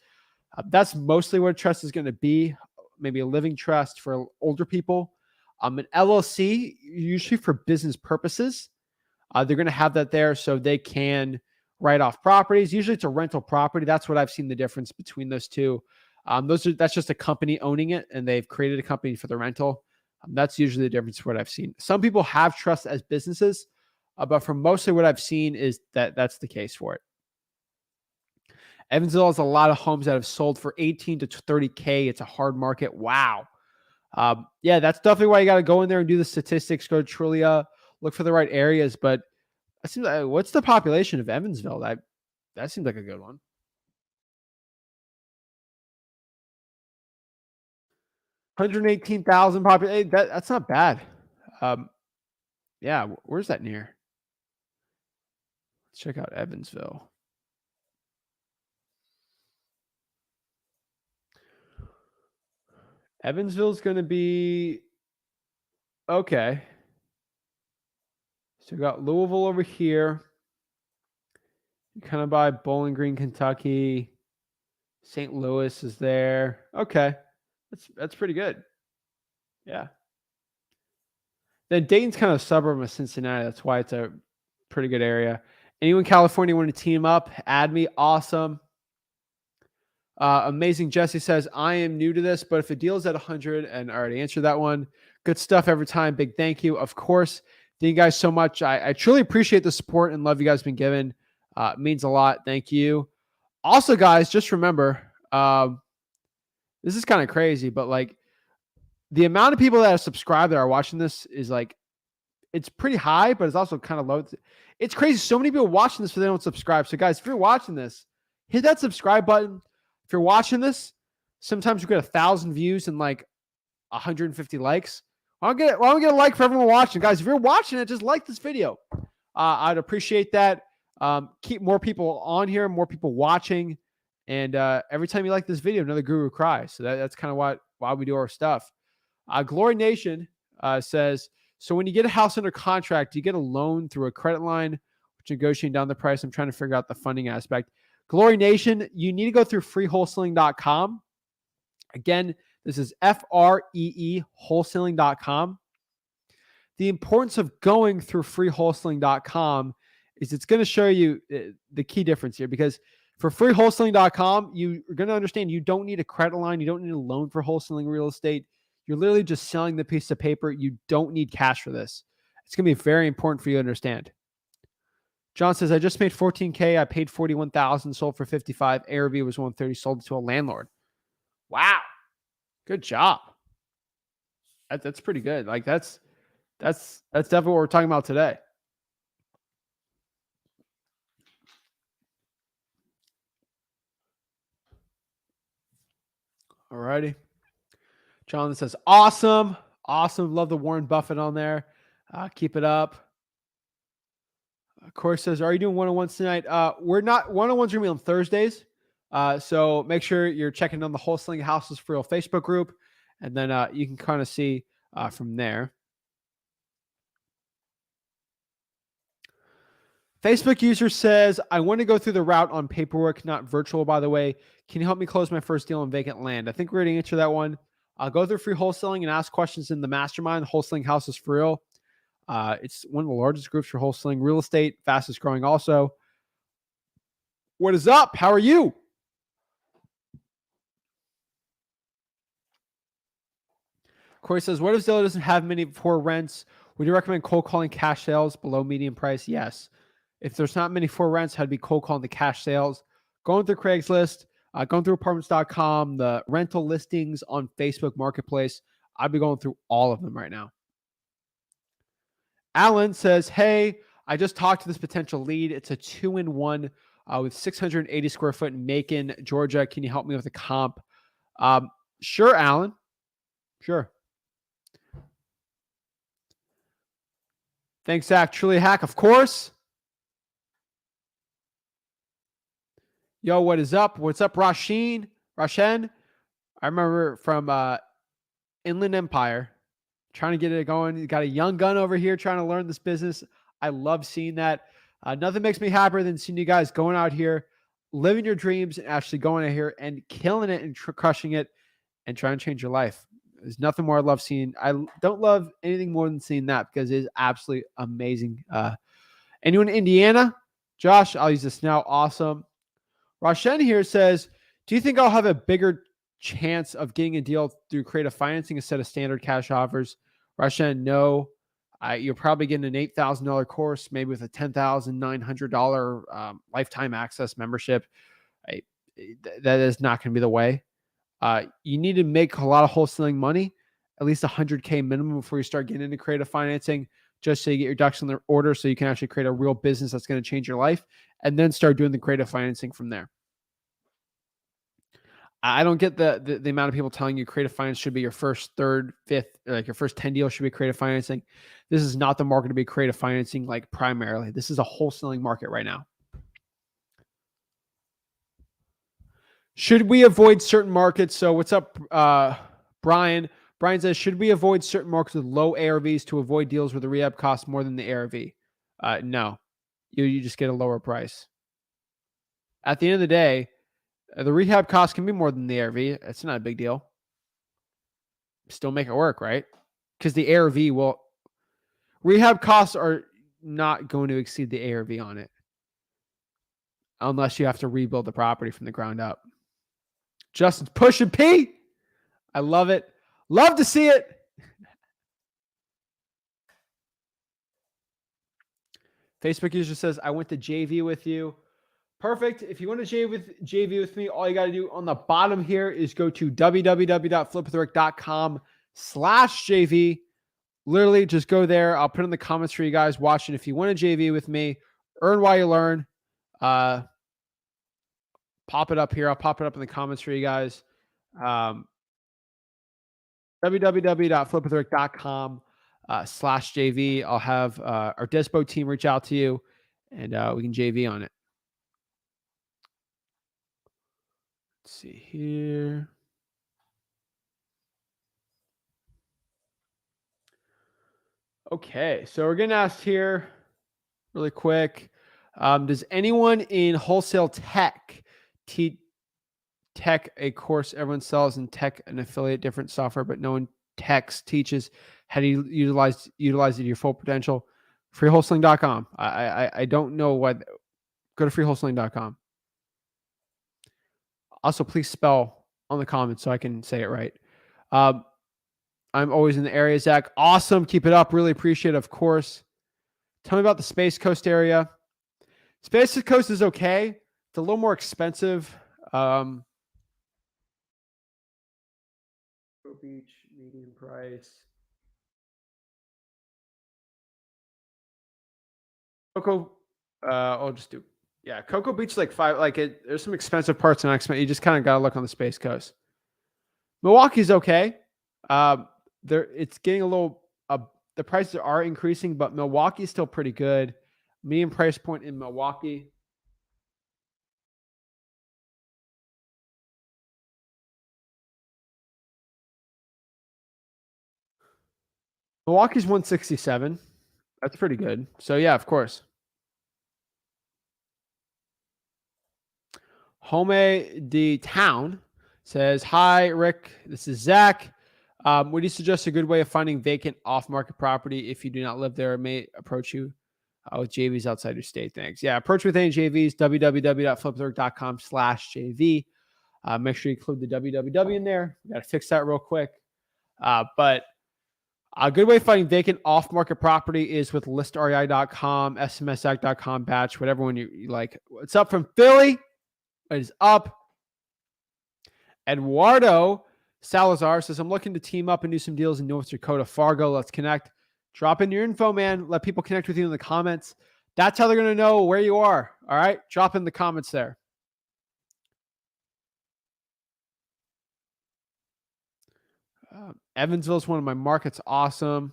That's mostly what a trust is going to be. Maybe a living trust for older people. An LLC, usually for business purposes, they're going to have that there so they can write off properties. Usually it's a rental property. That's what I've seen the difference between those two. That's just a company owning it, and they've created a company for the rental. That's usually the difference what I've seen. Some people have trusts as businesses, but for mostly what I've seen is that's the case for it. Evansville has a lot of homes that have sold for 18 to 30K. It's a hard market. Wow. Yeah, that's definitely why you got to go in there and do the statistics, go to Trulia, look for the right areas. But it seems like, what's the population of Evansville? That seems like a good one. $118,000 population. That's not bad. Yeah, where's that near? Let's check out Evansville. Evansville's going to be okay. So we got Louisville over here. Kind of by Bowling Green, Kentucky. St. Louis is there. Okay. That's pretty good. Yeah. Then Dayton's kind of a suburb of Cincinnati. That's why it's a pretty good area. Anyone in California want to team up? Add me. Awesome. Amazing Jesse says, I am new to this, but if the deal is at 100, and I already answered that one. Good stuff every time. Big thank you. Of course. Thank you guys so much. I truly appreciate the support and love you guys been given. It means a lot. Thank you. Also, guys, just remember, this is kind of crazy, but the amount of people that are subscribed that are watching this is it's pretty high, but it's also kind of low. It's crazy. So many people watching this, but they don't subscribe. So guys, if you're watching this, hit that subscribe button. If you're watching this, sometimes you get 1,000 views and 150 likes. Why don't we get a like for everyone watching? Guys, if you're watching it, just like this video. I'd appreciate that. Keep more people on here, more people watching. And every time you like this video, another guru cries. So that's kind of why we do our stuff. Glory Nation says, so when you get a house under contract, do you get a loan through a credit line, which negotiating down the price? I'm trying to figure out the funding aspect. Glory Nation, you need to go through freewholesaling.com. Again, this is FREE wholesaling.com. the importance of going through freewholesaling.com is it's going to show you the key difference here, because for freewholesaling.com, you're going to understand you don't need a credit line. You don't need a loan for wholesaling real estate. You're literally just selling the piece of paper. You don't need cash for this. It's going to be very important for you to understand. John says, I just made 14K. I paid 41,000, sold for 55. ARV was 130, sold it to a landlord. Wow. Good job. That's pretty good. Like that's definitely what we're talking about today. Alrighty. John says, awesome. Awesome. Love the Warren Buffett on there. Keep it up. Course says, are you doing one-on-ones tonight? We're not. One-on-ones are going to be on Thursdays. So make sure you're checking on the Wholesaling Houses for Real Facebook group. And then you can kind of see from there. Facebook user says, I want to go through the route on paperwork, not virtual, by the way. Can you help me close my first deal on vacant land? I think we're going to answer that one. I'll go through free wholesaling and ask questions in the Mastermind, Wholesaling Houses for Real. It's one of the largest groups for wholesaling real estate, fastest growing also. What is up? How are you? Corey says, what if Zillow doesn't have many for rents? Would you recommend cold calling cash sales below median price? Yes. If there's not many for rents, I'd be cold calling the cash sales. Going through Craigslist, going through apartments.com, the rental listings on Facebook Marketplace. I'd be going through all of them right now. Alan says, hey, I just talked to this potential lead. It's a 2-in-1 with 680 square foot in Macon, Georgia. Can you help me with a comp? Sure, Alan. Sure. Thanks, Zach. Truly a hack, of course. Yo, what is up? What's up, Rashen? I remember from Inland Empire, trying to get it going. You got a young gun over here trying to learn this business. I love seeing that. Nothing makes me happier than seeing you guys going out here, living your dreams, and actually going out here and killing it and crushing it and trying to change your life. There's nothing more I love seeing. I don't love anything more than seeing that, because it is absolutely amazing. Anyone in Indiana? Josh, I'll use this now. Awesome. Rashen here says, do you think I'll have a bigger chance of getting a deal through creative financing instead of standard cash offers? Rashen, no. You're probably getting an $8,000 course, maybe with a $10,900 lifetime access membership. That is not going to be the way. You need to make a lot of wholesaling money, at least $100K minimum before you start getting into creative financing, just so you get your ducks in order so you can actually create a real business that's going to change your life, and then start doing the creative financing from there. I don't get the amount of people telling you creative finance should be your first, third, fifth, like your first 10 deals should be creative financing. This is not the market to be creative financing, like primarily. This is a wholesaling market right now. Should we avoid certain markets? So what's up, Brian? Brian says, should we avoid certain markets with low ARVs to avoid deals where the rehab costs more than the ARV? No, you just get a lower price. At the end of the day, the rehab cost can be more than the ARV. It's not a big deal. Still make it work, right? Because the ARV rehab costs are not going to exceed the ARV on it, unless you have to rebuild the property from the ground up. Justin's pushing P. I love it. Love to see it. Facebook user says, I went to JV with you. Perfect. If you want to JV with me, all you got to do on the bottom here is go to www.flipwithrick.com/JV. Literally just go there. I'll put in the comments for you guys watching. If you want to JV with me, earn while you learn. Pop it up here. I'll pop it up in the comments for you guys. www.flipwithrick.com/JV. I'll have our Despo team reach out to you, and we can JV on it. Let's see here. Okay, so we're getting asked here really quick. Does anyone in wholesale tech teach tech a course everyone sells in tech and affiliate different software, but no one text teaches how to utilize it to your full potential. Freewholesaling.com. I don't know what. Go to freewholesaling.com. Also, please spell on the comments so I can say it right. I'm always in the area, Zach. Awesome. Keep it up. Really appreciate it, of course. Tell me about the Space Coast area. Space Coast is okay. It's a little more expensive. Beach, medium price. Cocoa, I'll just do. Yeah, Cocoa Beach is like $5. Like there's some expensive parts and expensive. You just kind of got to look on the Space Coast. Milwaukee's okay. It's getting a little. The prices are increasing, but Milwaukee's still pretty good. Medium price point in Milwaukee. Milwaukee's 167. That's pretty good. So yeah, of course. Home the Town says, "Hi, Rick. This is Zach. Would you suggest a good way of finding vacant off-market property if you do not live there? It may approach you with JVs outside your state. Thanks. Yeah, approach with any JVs. www.flipwork.com/JV. Make sure you include the www in there. We got to fix that real quick. But a good way of finding vacant off-market property is with listrei.com, smsac.com, batch, whatever one you like. What's up from Philly? It is up. Eduardo Salazar says, I'm looking to team up and do some deals in North Dakota, Fargo. Let's connect. Drop in your info, man. Let people connect with you in the comments. That's how they're going to know where you are. All right. Drop in the comments there. Evansville is one of my markets. Awesome.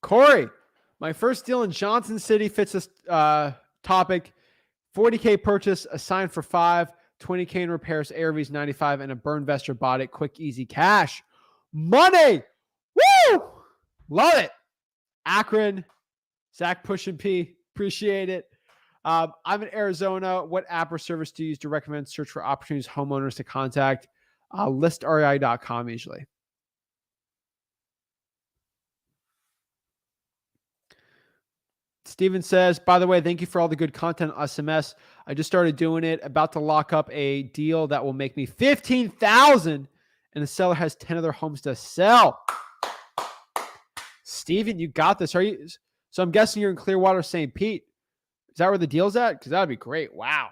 Corey, my first deal in Johnson City fits this topic. 40K purchase, assigned for 5, 20K in repairs, ARVs 95, and a burn investor bought it. Quick, easy cash. Money. Woo! Love it. Akron, Zach Pushin P. Appreciate it. I'm in Arizona. What app or service do you use to recommend search for opportunities homeowners to contact? Listrei.com usually. Steven says, by the way, thank you for all the good content on SMS. I just started doing it. About to lock up a deal that will make me $15,000, and the seller has 10 other homes to sell. Steven, you got this. Are you? So I'm guessing you're in Clearwater, St. Pete. Is that where the deal's at? Because that would be great. Wow.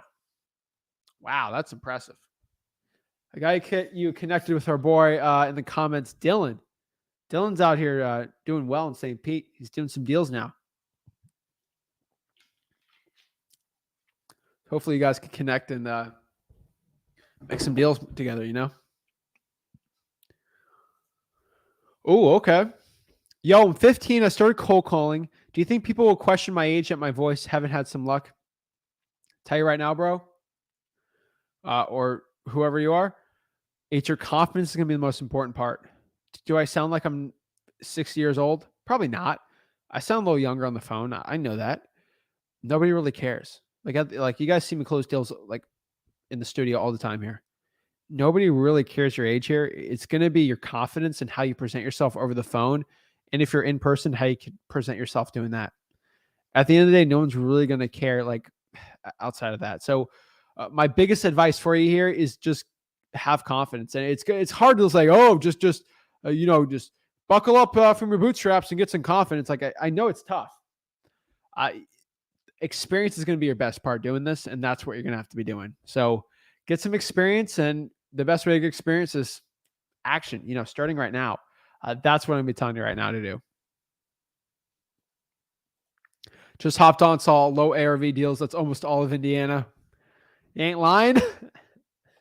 Wow, that's impressive. I got you connected with our boy in the comments, Dylan. Dylan's out here doing well in St. Pete. He's doing some deals now. Hopefully you guys can connect and make some deals together, you know? Oh, okay. Yo, I'm 15. I started cold calling. Do you think people will question my age at my voice? Haven't had some luck. Tell you right now, bro, or whoever you are, it's your confidence is going to be the most important part. Do I sound like I'm 60 years old? Probably not. I sound a little younger on the phone. I know that. Nobody really cares. Like you guys see me close deals like in the studio all the time here. Nobody really cares your age here. It's going to be your confidence and how you present yourself over the phone. And if you're in person, how you can present yourself doing that. At the end of the day, no one's really going to care like outside of that. So my biggest advice for you here is just have confidence. And it's hard to say, oh, just buckle up from your bootstraps and get some confidence. Like I know it's tough. Experience is going to be your best part doing this. And that's what you're going to have to be doing. So get some experience. And the best way to get experience is action, starting right now. That's what I'm going to be telling you right now to do. Just hopped on, saw low ARV deals. That's almost all of Indiana. You ain't lying.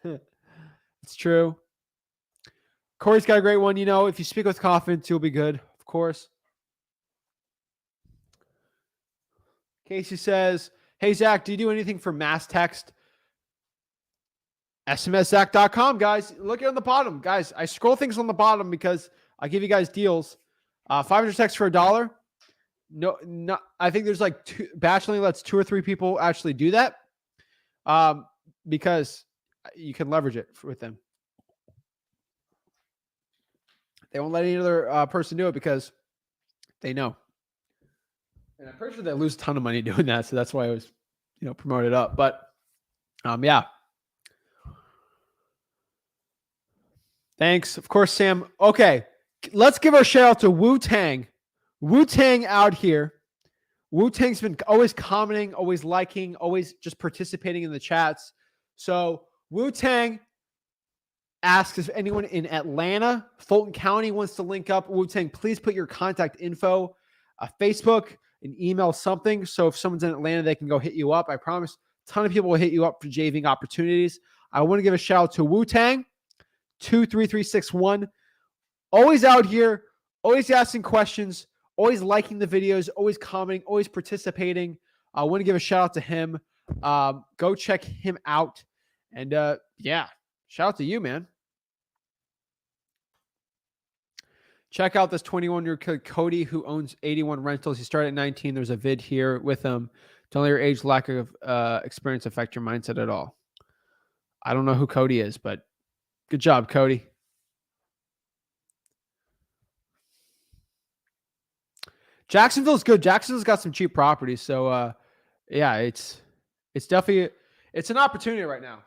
It's true. Corey's got a great one. If you speak with confidence, you'll be good. Of course. Casey says, hey, Zach, do you do anything for mass text? SMSZach.com, guys. Look on the bottom. Guys, I scroll things on the bottom because I give you guys deals. 500 texts for $1. No, I think there's like batch only lets 2 or 3 people actually do that. Because you can leverage it with them. They won't let any other person do it because they know. And I'm pretty sure they lose a ton of money doing that. So that's why I was, promoted up. But yeah. Thanks. Of course, Sam. Okay. Let's give our shout out to Wu-Tang. Wu-Tang out here. Wu-Tang's been always commenting, always liking, always just participating in the chats. So Wu-Tang asks if anyone in Atlanta, Fulton County wants to link up. Wu-Tang, please put your contact info, Facebook, an email, something. So if someone's in Atlanta, they can go hit you up. I promise a ton of people will hit you up for JVing opportunities. I want to give a shout out to Wu-Tang, 23361. Always out here, always asking questions, always liking the videos, always commenting, always participating. I want to give a shout out to him. Go check him out. And yeah, shout out to you, man. Check out this 21-year-old kid, Cody, who owns 81 rentals. He started at 19. There's a vid here with him. Don't let your age, lack of experience affect your mindset at all. I don't know who Cody is, but good job, Cody. Jacksonville's good. Jacksonville's got some cheap properties. So, yeah, it's definitely an opportunity right now.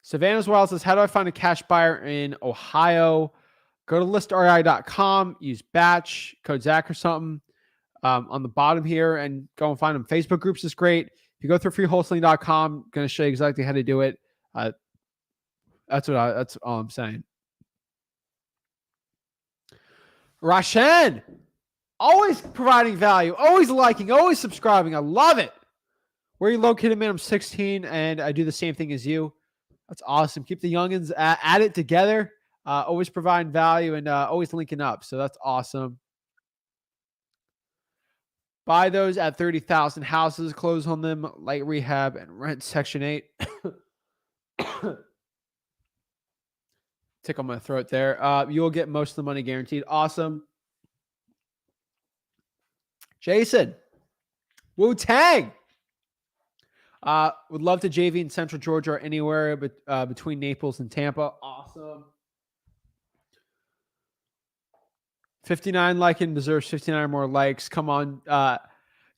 Savannah's Wild says, how do I find a cash buyer in Ohio? Go to listri.com, use batch, code Zach or something on the bottom here, and go and find them. Facebook groups is great. If you go through freewholesaling.com, going to show you exactly how to do it. That's all I'm saying. Rashan, always providing value, always liking, always subscribing. I love it. Where are you located, man? I'm 16, and I do the same thing as you. That's awesome. Keep the youngins at it together. Always providing value and always linking up. So that's awesome. Buy those at 30,000 houses. Close on them. Light rehab and rent Section 8. Tickle my throat there. You'll get most of the money guaranteed. Awesome. Jason. Wu-Tang. Would love to JV in Central Georgia or anywhere between Naples and Tampa. Awesome. 59 liking deserves 59 more likes. Come on.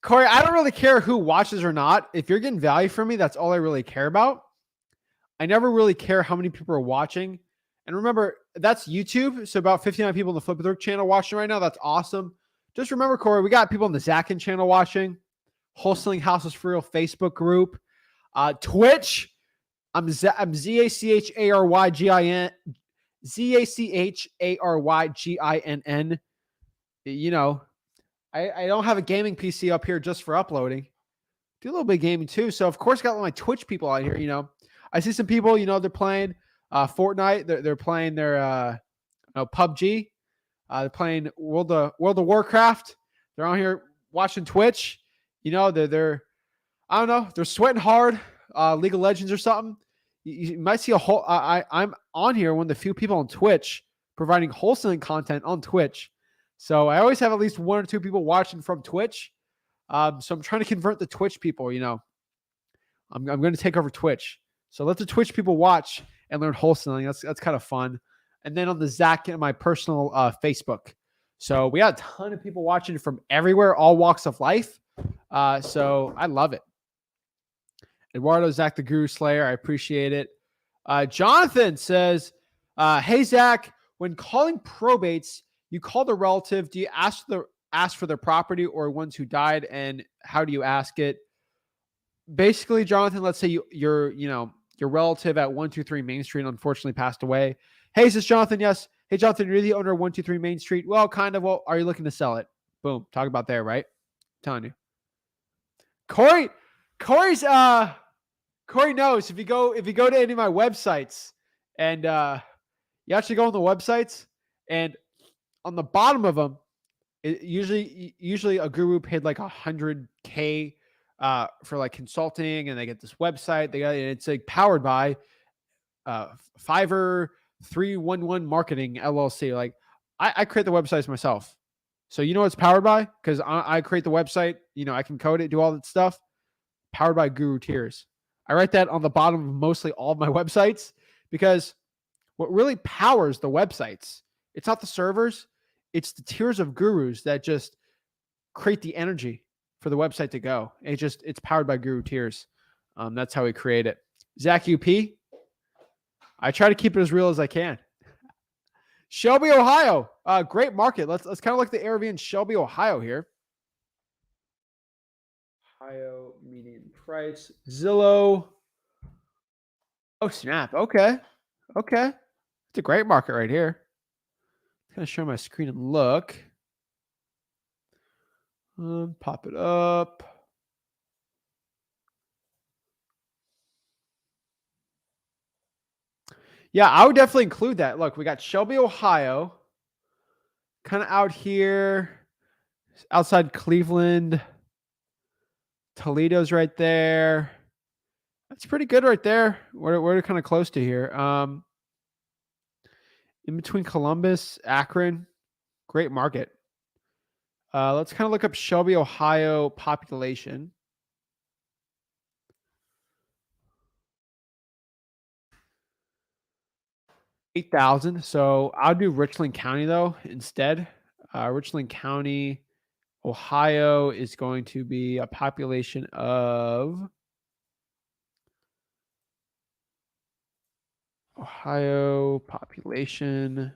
Corey, I don't really care who watches or not. If you're getting value from me, that's all I really care about. I never really care how many people are watching. And remember, that's YouTube. So about 59 people on the Flip It Through channel watching right now. That's awesome. Just remember, Corey, we got people on the Zach Ginn channel watching. Wholesaling Houses for Real Facebook group. Twitch. I'm ZACHARYGIN. ZACHARYGINN. You know, I don't have a gaming PC up here just for uploading. Do a little bit of gaming too. So of course, got my Twitch people out here. You know, I see some people. You know, they're playing Fortnite. They're playing their PUBG. They're playing World of Warcraft. They're on here watching Twitch. You know, they're I don't know. They're sweating hard. League of Legends or something. You might see a whole. I'm on here, one of the few people on Twitch providing wholesaling content on Twitch. So I always have at least one or two people watching from Twitch. So I'm trying to convert the Twitch people. You know, I'm going to take over Twitch. So let the Twitch people watch and learn wholesaling. That's kind of fun. And then on the Zach and my personal Facebook. So we had a ton of people watching from everywhere, all walks of life. So I love it. Eduardo, Zach the Guru Slayer, I appreciate it. Jonathan says, hey, Zach, when calling probates, you call the relative. Do you ask for their property or ones who died, and how do you ask it? Basically, Jonathan, let's say your relative at 123 Main Street unfortunately passed away. Hey, is this Jonathan? Yes. Hey, Jonathan, you're the owner of 123 Main Street. Well, kind of. Well, are you looking to sell it? Boom. Talk about there, right? I'm telling you. Corey knows if you go to any of my websites and you actually go on the websites and on the bottom of them, usually a guru paid like $100K for like consulting, and they get this website. It's like powered by Fiverr 311 Marketing LLC. Like I create the websites myself. So you know what it's powered by? Because I create the website. You know, I can code it, do all that stuff. powered by Guru Tiers. I write that on the bottom of mostly all of my websites because what really powers the websites, it's not the servers, it's the tiers of gurus that just create the energy for the website to go. It's powered by Guru Tiers. That's how we create it. Zach UP, I try to keep it as real as I can. Shelby, Ohio, great market. Let's kind of look at the ARV in Shelby, Ohio here. Ohio median price, Zillow. Oh snap! Okay. It's a great market right here. I'm gonna show my screen and look. Pop it up. Yeah, I would definitely include that. Look, we got Shelby, Ohio, kind of out here, outside Cleveland. Toledo's right there. That's pretty good right there. We're kind of close to here. In between Columbus, Akron, great market. Let's kind of look up Shelby, Ohio population. 8,000. So I'll do Richland County though instead. Richland County, Ohio is going to be a population of Ohio population.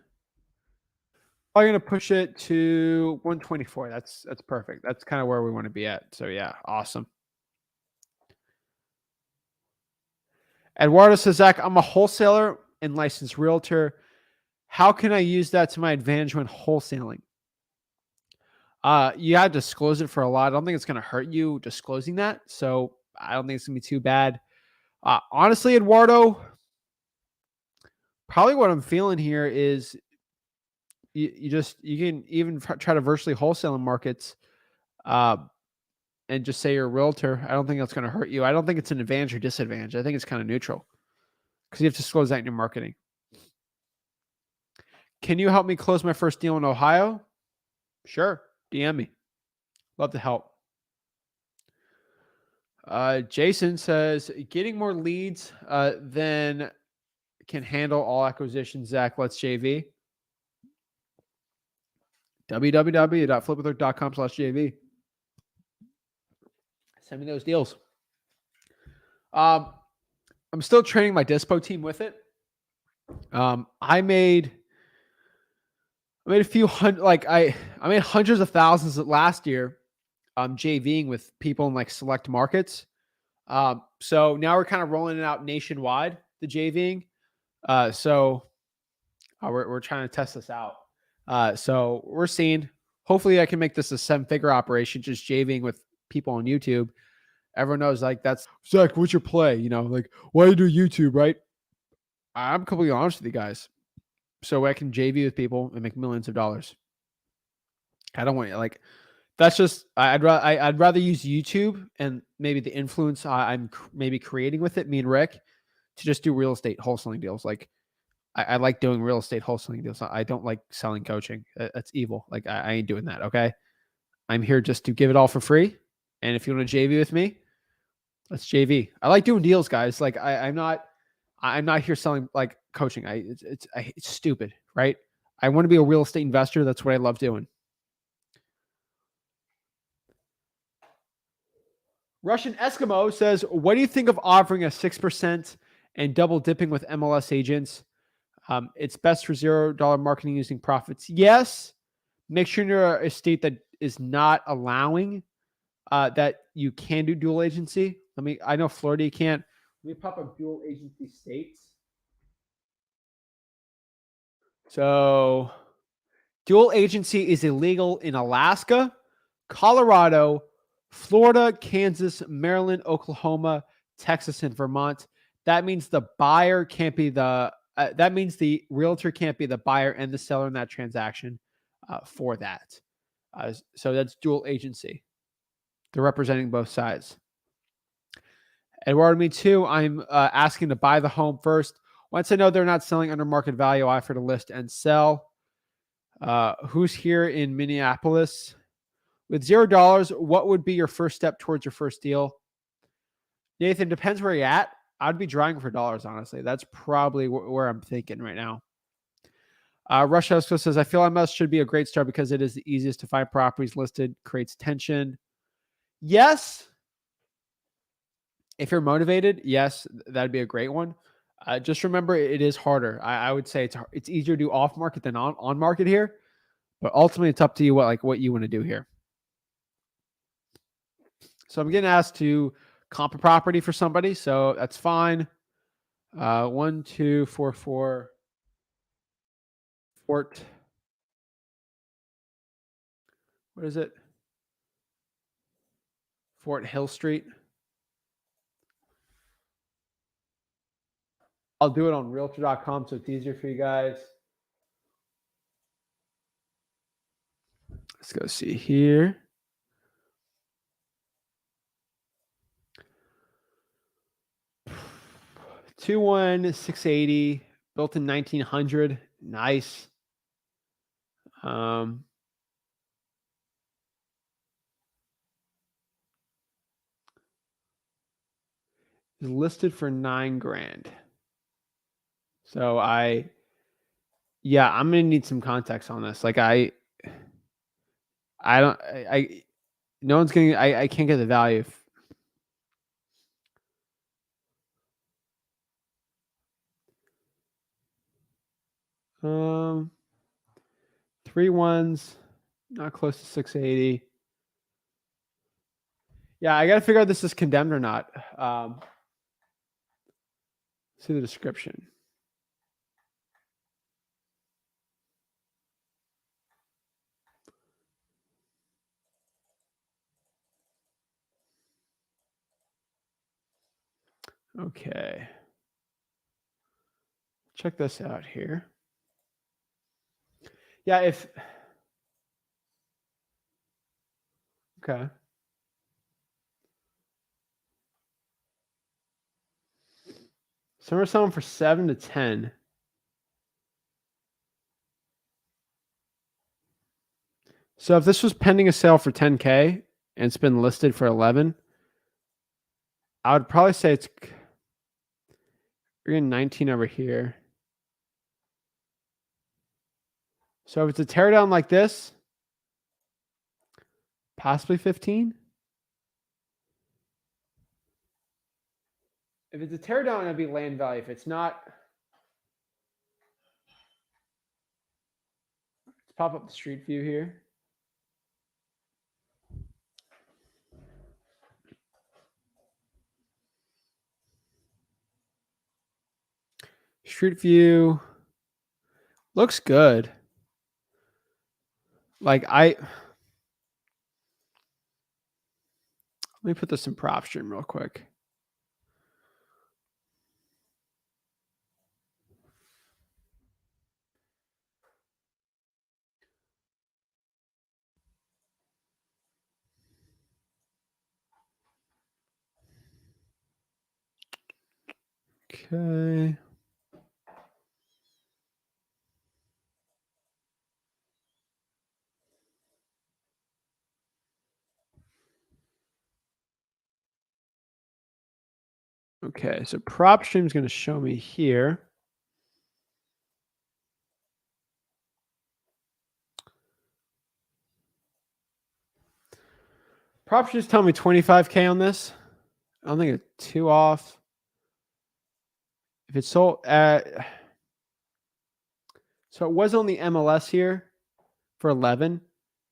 I'm going to push it to 124. That's perfect. That's kind of where we want to be at. So yeah, awesome. Eduardo says, Zach, I'm a wholesaler and licensed realtor. How can I use that to my advantage when wholesaling? You got to disclose it for a lot. I don't think it's going to hurt you disclosing that. So I don't think it's going to be too bad. Honestly, Eduardo, probably what I'm feeling here is you can even try to virtually wholesale in markets and just say you're a realtor. I don't think that's going to hurt you. I don't think it's an advantage or disadvantage. I think it's kind of neutral because you have to disclose that in your marketing. Can you help me close my first deal in Ohio? Sure. DM me. Love to help. Jason says, getting more leads than can handle all acquisitions. Zach, let's JV. www.flipwither.com/JV. Send me those deals. I'm still training my Dispo team with it. I made a few hundred, I made hundreds of thousands last year, JVing with people in like select markets. So now we're kind of rolling it out nationwide, the JVing. So we're trying to test this out. So we're seeing, hopefully I can make this a 7-figure operation, just JVing with people on YouTube. Everyone knows like that's Zach, what's your play? You know, like why do you do YouTube, right? I'm completely honest with you guys. So I can JV with people and make millions of dollars. I don't want like that's just I'd rather use YouTube and maybe the influence I'm maybe creating with it, me and Rick, to just do real estate wholesaling deals. Like I like doing real estate wholesaling deals. I don't like selling coaching. That's evil. Like I ain't doing that. Okay, I'm here just to give it all for free. And if you want to JV with me, let's JV. I like doing deals, guys. Like I'm not here selling like coaching. It's stupid, right? I want to be a real estate investor. That's what I love doing. Russian Eskimo says, what do you think of offering a 6% and double dipping with MLS agents? It's best for $0 marketing using profits. Yes. Make sure you're a state that is not allowing that you can do dual agency. I know Florida you can't. Let me pop up dual agency states. So dual agency is illegal in Alaska, Colorado, Florida, Kansas, Maryland, Oklahoma, Texas, and Vermont. That means the buyer can't be that means the realtor can't be the buyer and the seller in that transaction for that. So that's dual agency. They're representing both sides. Eduardo, me too. I'm asking to buy the home first. Once I know they're not selling under market value, I offer to list and sell. Who's here in Minneapolis? With $0, what would be your first step towards your first deal? Nathan, depends where you're at. I'd be driving for dollars, honestly. That's probably where I'm thinking right now. Rush House says, I feel MLS should be a great start because it is the easiest to find properties listed, creates tension. Yes. If you're motivated, yes, that'd be a great one. Just remember, it is harder. I would say it's easier to do off market than on market here, but ultimately it's up to you what you want to do here. So I'm getting asked to comp a property for somebody, so that's fine. 1244 Fort. What is it? Fort Hill Street. I'll do it on realtor.com so it's easier for you guys. Let's go see here. $21680, built in 1900. Nice. Is listed for $9,000. So I'm gonna need some context on this. Like no one's getting. I can't get the value. Three ones, not close to 680. Yeah, I got to figure out if this is condemned or not. See the description. Okay. Check this out here. Yeah, okay. So we're selling for 7 to 10. So if this was pending a sale for 10K and it's been listed for 11, I would probably say we're getting 19 over here. So if it's a teardown like this, possibly 15. If it's a teardown, it'd be land value. If it's not, let's pop up the street view here. Street view looks good. Like let me put this in PropStream real quick. Okay. Okay, so PropStream is going to show me here. PropStream is telling me 25K on this. I don't think it's too off. If it's sold at, so it was on the MLS here for 11,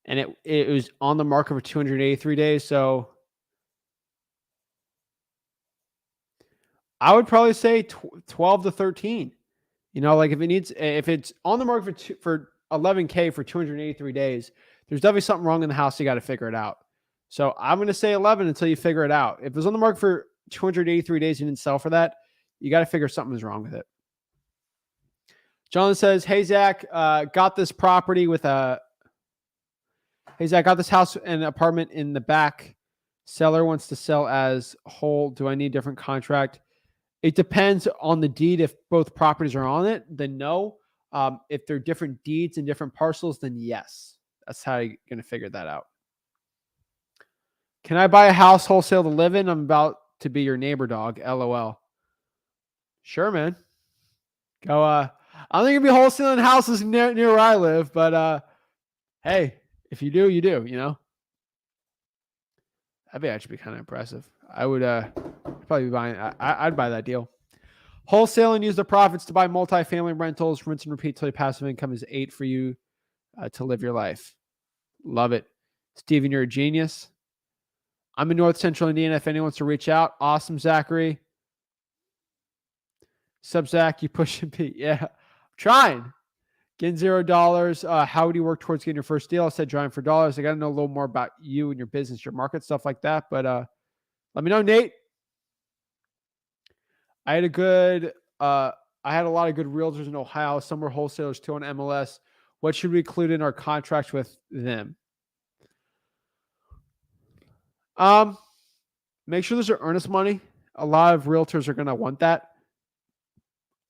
and it was on the market for 283 days. So I would probably say 12 to 13. You know, like if it's on the market for 11K for 283 days, there's definitely something wrong in the house. You got to figure it out. So I'm going to say 11 until you figure it out. If it was on the market for 283 days, you didn't sell for that, you got to figure something's wrong with it. John says, hey, Zach, got this property with hey, Zach, got this house and apartment in the back. Seller wants to sell as whole. Do I need a different contract? It depends on the deed. If both properties are on it, then no. If they're different deeds and different parcels, then yes. That's how you're going to figure that out. Can I buy a house wholesale to live in? I'm about to be your neighbor dog. LOL. Sure, man. Go. I don't think you'll be wholesaling houses near where I live, but hey, if you do, you do. You know, that'd actually be kind of impressive. I would probably be buying. I'd buy that deal. Wholesaling, use the profits to buy multifamily rentals. Rinse and repeat till your passive income is 8 for you to live your life. Love it. Steven, you're a genius. I'm in North Central Indiana. If anyone wants to reach out, awesome, Zachary. Sub Zach, you pushing Pete. Yeah, I'm trying. Getting $0. How would you work towards getting your first deal? I said drawing for dollars. I got to know a little more about you and your business, your market, stuff like that. But let me know, Nate. I had a lot of good realtors in Ohio. Some were wholesalers too on MLS. What should we include in our contracts with them? Make sure there's earnest money. A lot of realtors are going to want that.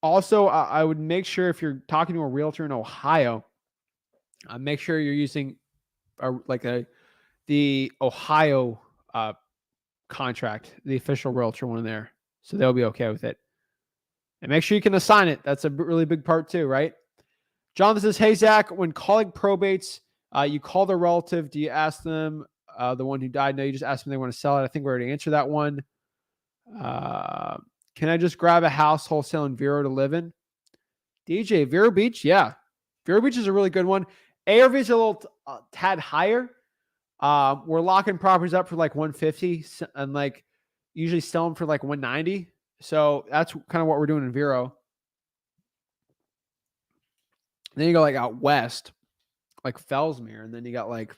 Also, I would make sure if you're talking to a realtor in Ohio, make sure you're using the Ohio contract, the official realtor one there. So they'll be okay with it. And make sure you can assign it. That's a really big part too, right? Jonathan says, hey, Zach, when calling probates, you call the relative. Do you ask them, the one who died? No, you just ask them if they want to sell it. I think we already answered that one. Can I just grab a house wholesale in Vero to live in? DJ, Vero Beach? Yeah. Vero Beach is a really good one. ARV is a little tad higher. We're locking properties up for like 150 and like usually sell them for like 190. So that's kind of what we're doing in Vero. Then you go like out west, like Fellsmere, and then you got like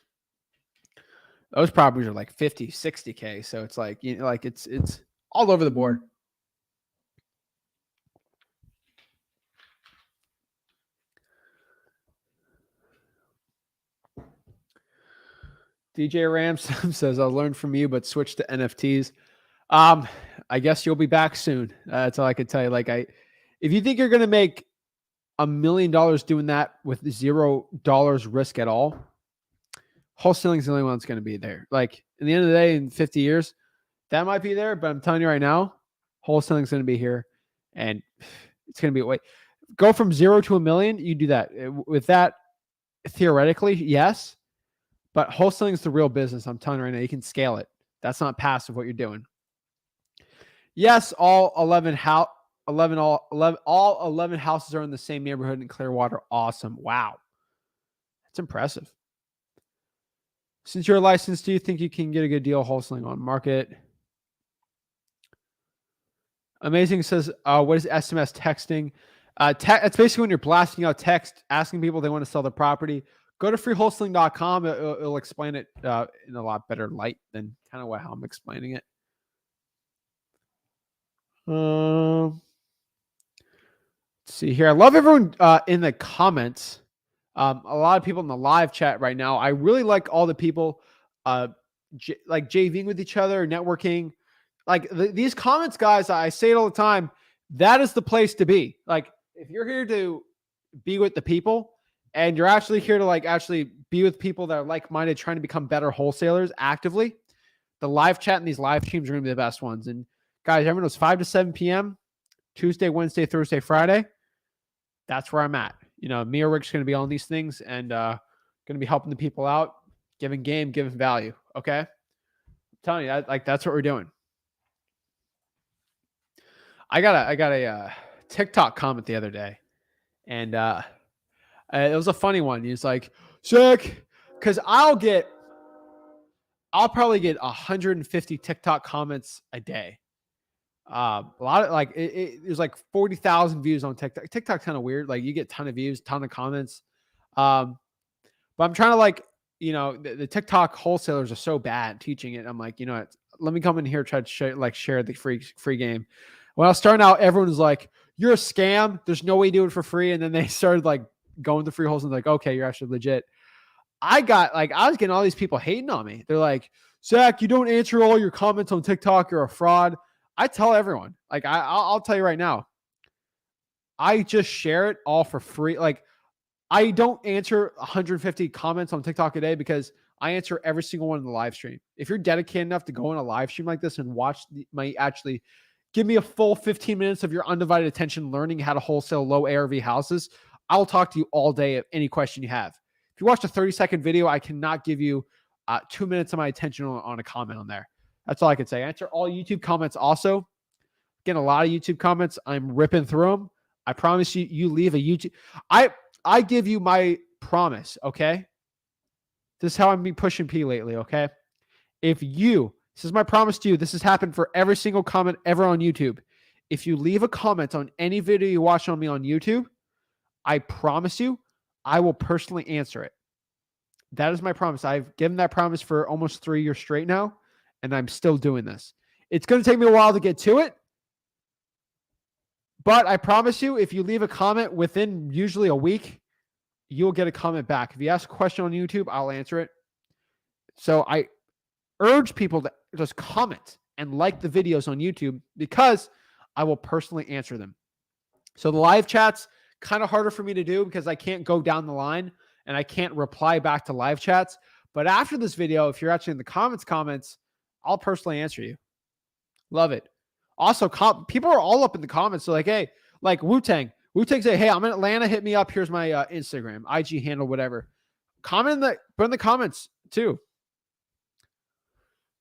those properties are like 50, 60K. So it's like, you know, like it's all over the board. DJ Ramsam says, I'll learn from you, but switch to NFTs. I guess you'll be back soon. That's all I can tell you. Like if you think you're going to make $1 million doing that with $0 risk at all, wholesaling is the only one that's going to be there. Like in the end of the day, in 50 years, that might be there, but I'm telling you right now, wholesaling is going to be here and it's going to be go from 0 to $1 million. You do that with that. Theoretically, yes. But wholesaling is the real business. I'm telling you right now, you can scale it. That's not passive what you're doing. Yes, all 11 houses are in the same neighborhood in Clearwater. Awesome. Wow. That's impressive. Since you're licensed, do you think you can get a good deal wholesaling on market? Amazing says, what is SMS texting? It's basically when you're blasting out text, asking people if they want to sell their property. Go to freewholesaling.com. It'll explain it in a lot better light than kind of how I'm explaining it. Let's see here. I love everyone in the comments. A lot of people in the live chat right now. I really like all the people like JVing with each other, networking. Like these comments, guys, I say it all the time. That is the place to be. Like if you're here to be with the people, and you're actually here to actually be with people that are like-minded, trying to become better wholesalers actively, the live chat and these live streams are going to be the best ones. And guys, everyone knows 5 to 7 p.m., Tuesday, Wednesday, Thursday, Friday. That's where I'm at. You know, me or Rick's going to be on these things and going to be helping the people out, giving game, giving value. Okay. I'm telling you, that's what we're doing. I got a TikTok comment the other day, and it was a funny one. He's like, Zach, because I'll probably get 150 TikTok comments a day. A lot of there's like 40,000 views on TikTok. TikTok's kind of weird. Like you get a ton of views, ton of comments. But I'm trying to the TikTok wholesalers are so bad teaching it. I'm like, you know what? Let me come in here, try to share the free game. When I was starting out, everyone was like, you're a scam. There's no way you do it for free. And then they started going to free wholesale and okay, you're actually legit. I was getting all these people hating on me. They're like, Zach, you don't answer all your comments on TikTok. You're a fraud. I tell everyone, I'll tell you right now, I just share it all for free. I don't answer 150 comments on TikTok a day because I answer every single one in the live stream. If you're dedicated enough to go on a live stream like this and watch actually give me a full 15 minutes of your undivided attention learning how to wholesale low ARV houses, I'll talk to you all day of any question you have. If you watch a 30-second video, I cannot give you 2 minutes of my attention on a comment on there. That's all I can say. I answer all YouTube comments also. Getting a lot of YouTube comments. I'm ripping through them. I promise you, you leave a YouTube. I give you my promise, okay? This is how I'm pushing P lately, okay? This is my promise to you. This has happened for every single comment ever on YouTube. If you leave a comment on any video you watch on me on YouTube, I promise you, I will personally answer it. That is my promise. I've given that promise for almost 3 years straight now, and I'm still doing this. It's going to take me a while to get to it, but I promise you, if you leave a comment within usually a week, you'll get a comment back. If you ask a question on YouTube, I'll answer it. So I urge people to just comment and like the videos on YouTube because I will personally answer them. So the live chats, kind of harder for me to do because I can't go down the line and I can't reply back to live chats. But after this video, if you're actually in the comments, I'll personally answer you. Love it. Also, people are all up in the comments. So like, hey, like Wu-Tang say, hey, I'm in Atlanta. Hit me up. Here's my Instagram, IG handle, whatever. Put in the comments too.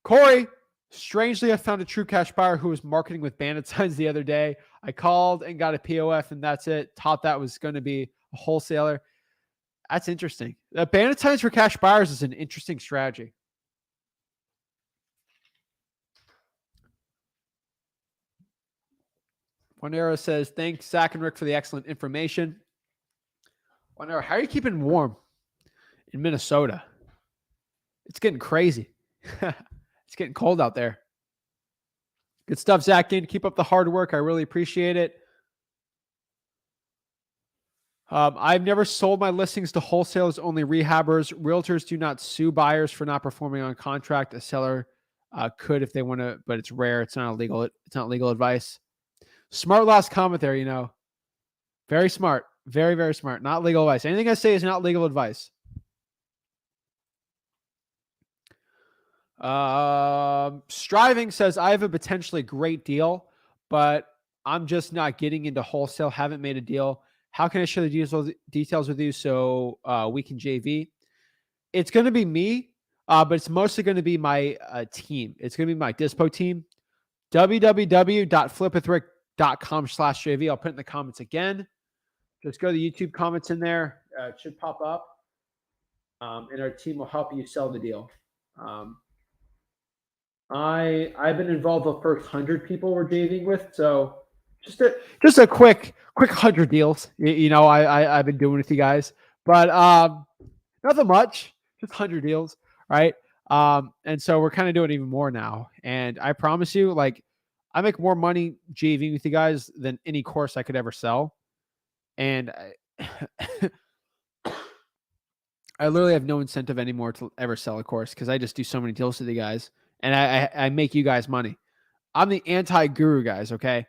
Corey, strangely, I found a true cash buyer who was marketing with bandit signs the other day. I called and got a POF and that's it. Thought that was going to be a wholesaler. That's interesting. Bandit signs for cash buyers is an interesting strategy. One arrow says, thanks, Zach and Rick, for the excellent information. One arrow, how are you keeping warm in Minnesota? It's getting crazy. It's getting cold out there. Good stuff, Zach Ginn. Keep up the hard work. I really appreciate it. I've never sold my listings to wholesalers, only rehabbers. Realtors do not sue buyers for not performing on contract. A seller could if they want to, but it's rare. It's not illegal. It's not legal advice. Smart last comment there, Very smart. Very, very smart. Not legal advice. Anything I say is not legal advice. Striving says, I have a potentially great deal, but I'm just not getting into wholesale. Haven't made a deal. How can I share the details with you so we can JV? It's going to be me, but it's mostly going to be my team. It's going to be my Dispo team. www.flipwithrick.com/JV. I'll put it in the comments again. Just go to the YouTube comments in there. It should pop up. And our team will help you sell the deal. I've been involved with the first 100 people we're dating with, so just a quick 100 deals. I've been doing with you guys, but nothing much, just 100 deals, right? And so we're kind of doing even more now. And I promise you, like, I make more money JVing with you guys than any course I could ever sell. And I literally have no incentive anymore to ever sell a course because I just do so many deals with you guys. And I make you guys money. I'm the anti-guru, guys, okay?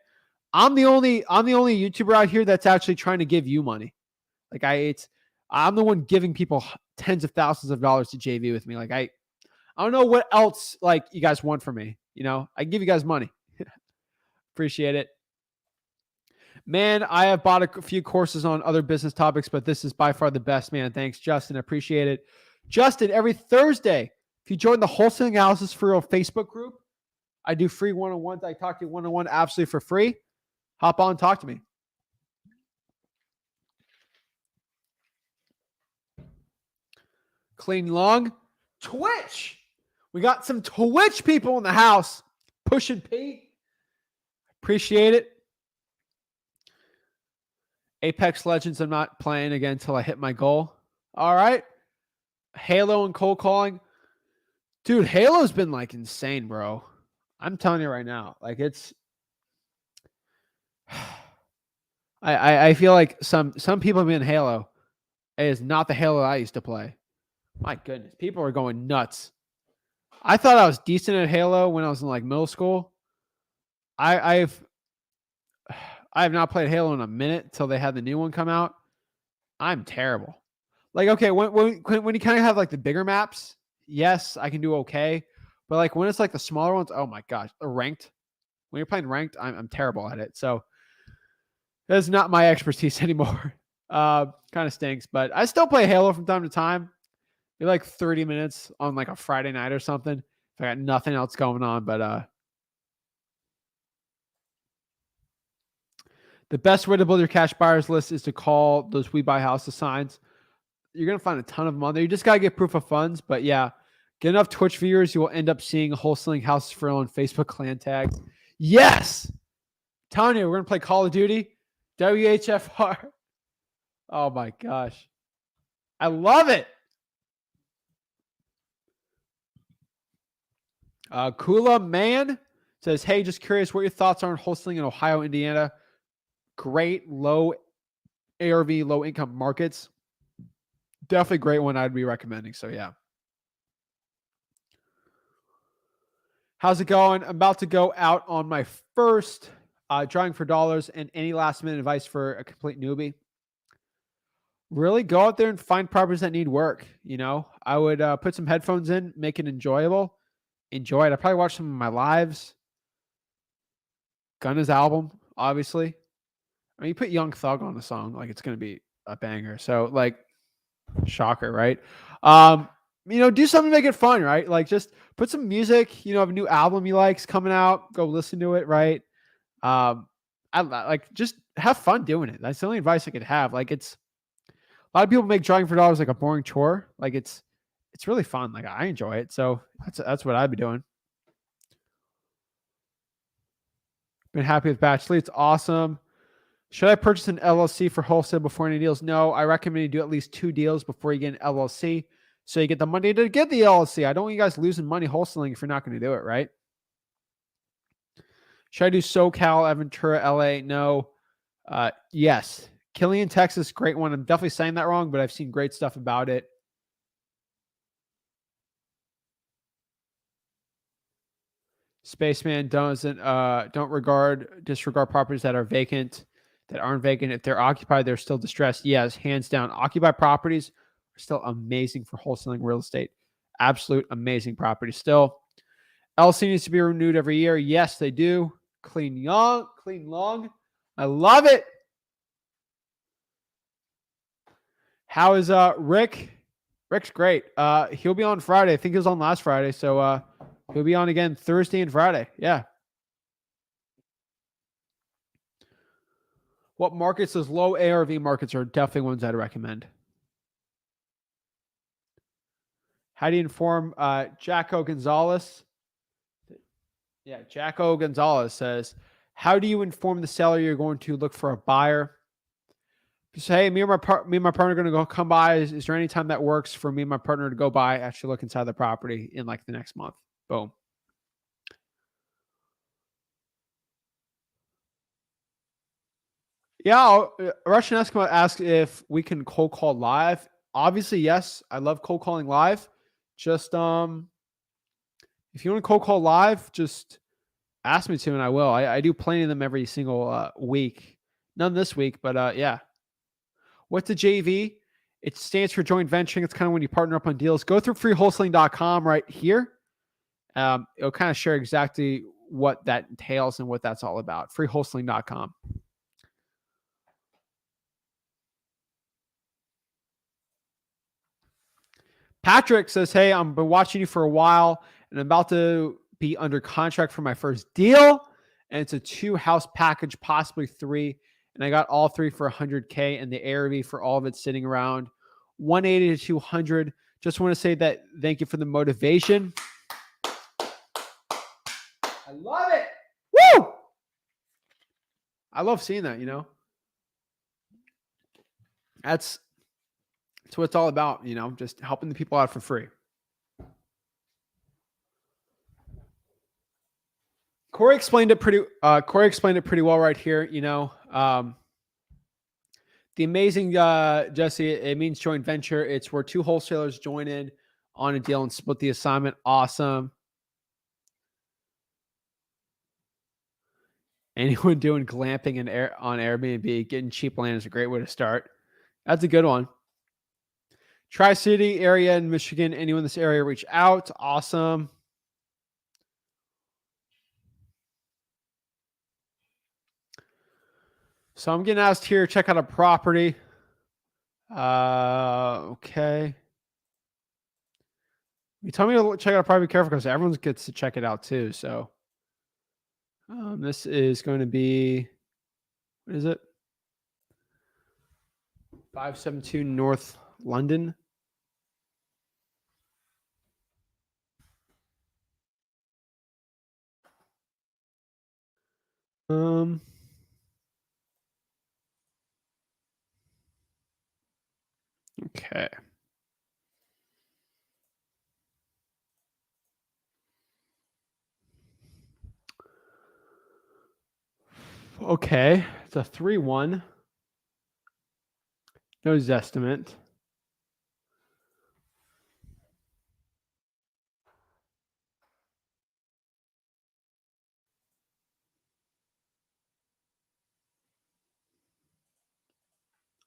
I'm the only YouTuber out here that's actually trying to give you money. Like I'm the one giving people tens of thousands of dollars to JV with me. Like I don't know what else like you guys want from me. I give you guys money. Appreciate it. Man, I have bought a few courses on other business topics, but this is by far the best, man. Thanks, Justin. Appreciate it. Justin, every Thursday, if you join the Wholesaling Houses for Real Facebook group, I do free one-on-ones. I talk to you one-on-one absolutely for free. Hop on, talk to me. Clean long. Twitch. We got some Twitch people in the house. Pushing P. Appreciate it. Apex Legends, I'm not playing again until I hit my goal. All right. Halo and cold calling. Dude, Halo's been like insane, bro. I'm telling you right now. Like it's I feel like some people in Halo. It is not the Halo I used to play. My goodness. People are going nuts. I thought I was decent at Halo when I was in like middle school. I have not played Halo in a minute till they had the new one come out. I'm terrible. Like, okay, when you kind of have like the bigger maps, yes, I can do okay. But like when it's like the smaller ones, oh my gosh, ranked. When you're playing ranked, I'm terrible at it. So that's not my expertise anymore. Kind of stinks, but I still play Halo from time to time. Maybe like 30 minutes on like a Friday night or something. If I got nothing else going on, but the best way to build your cash buyers list is to call those We Buy Houses signs. You're going to find a ton of them on there. You just got to get proof of funds. But yeah, get enough Twitch viewers, you will end up seeing wholesaling houses for real on Facebook clan tags. Yes. Telling you, we're going to play Call of Duty. WHFR. Oh my gosh. I love it. Kula Man says, hey, just curious what your thoughts are on wholesaling in Ohio, Indiana. Great low ARV, low income markets. Definitely a great one I'd be recommending. So yeah. How's it going? I'm about to go out on my first drawing for dollars, and any last minute advice for a complete newbie. Really go out there and find properties that need work. You know, I would put some headphones in, make it enjoyable. Enjoy it. I probably watch some of my lives. Gunna's album, obviously. I mean, you put Young Thug on the song, like it's going to be a banger. So, like, shocker, right? You know, do something to make it fun, right? Like, just put some music. You know, have a new album you like's coming out. Go listen to it, right? I like just have fun doing it. That's the only advice I could have. Like, it's a lot of people make drawing for dollars like a boring chore. Like, it's really fun. Like, I enjoy it. So that's what I'd be doing. Been happy with Batchley. It's awesome. Should I purchase an LLC for wholesale before any deals? No, I recommend you do at least 2 deals before you get an LLC. So you get the money to get the LLC. I don't want you guys losing money wholesaling if you're not going to do it, right? Should I do SoCal, Aventura, LA? No. Yes. Killian, Texas, great one. I'm definitely saying that wrong, but I've seen great stuff about it. Spaceman don't disregard properties that are vacant, that aren't vacant. If they're occupied, they're still distressed. Yes, hands down. Occupied properties are still amazing for wholesaling real estate. Absolute amazing properties still. LC needs to be renewed every year. Yes, they do. Clean young, clean long. I love it. How is Rick? Rick's great. He'll be on Friday. I think he was on last Friday. So he'll be on again Thursday and Friday. Yeah. What markets? Those low ARV markets are definitely ones I'd recommend. How do you inform Jacko Gonzalez? Yeah, Jacko Gonzalez says, how do you inform the seller you're going to look for a buyer? Just say, hey, me and my partner are going to go come by. Is there any time that works for me and my partner to go by, actually look inside the property in like the next month? Boom. Yeah, Russian Eskimo asked if we can cold call live. Obviously, yes. I love cold calling live. Just if you want to cold call live, just ask me to, and I will. I do plenty of them every single week. None this week, but yeah. What's a JV? It stands for joint venturing. It's kind of when you partner up on deals. Go through freewholesaling.com right here. It'll kind of share exactly what that entails and what that's all about. Freewholesaling.com. Patrick says, hey, I've been watching you for a while and I'm about to be under contract for my first deal. And it's a 2-house package, possibly 3. And I got all 3 for $100K, and the ARV for all of it sitting around 180 to 200. Just want to say that thank you for the motivation. I love it. Woo! I love seeing that, you know. That's what it's all about, you know, just helping the people out for free. Corey explained it pretty well right here, you know. The amazing Jesse, it means joint venture. It's where 2 wholesalers join in on a deal and split the assignment. Awesome. Anyone doing glamping on Airbnb, getting cheap land is a great way to start. That's a good one. Tri-City area in Michigan. Anyone in this area, reach out. Awesome. So I'm getting asked here, check out a property. Okay. You tell me to check out a property, be careful because everyone gets to check it out too. So this is going to be, what is it? 572 North London. Okay. Okay. It's a 3-1. No Zestimate.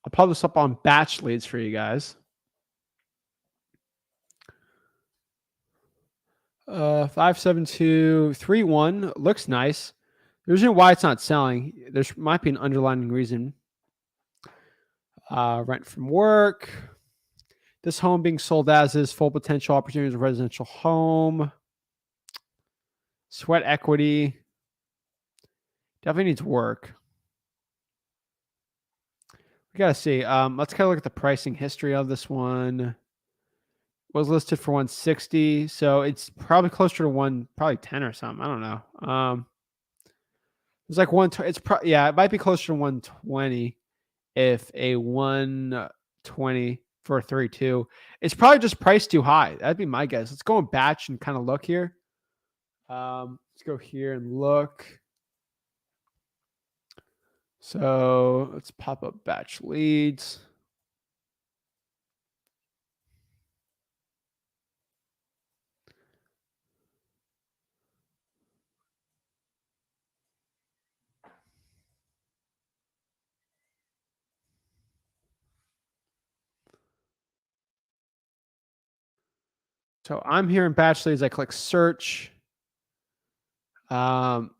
I'll pop this up on batch leads for you guys. 57231 looks nice. There's no why it's not selling. There might be an underlying reason. Rent from work. This home being sold as is, full potential opportunities of residential home. Sweat equity. Definitely needs work. We got to see. Let's kind of look at the pricing history of this one. Was listed for 160, so it's probably closer to probably 10 or something. I don't know. It's like it might be closer to 120 if a 120 for a 3.2. It's probably just priced too high. That'd be my guess. Let's go and batch and kind of look here. Let's go here and look. So let's pop up batch leads. So I'm here in batch leads. I click search.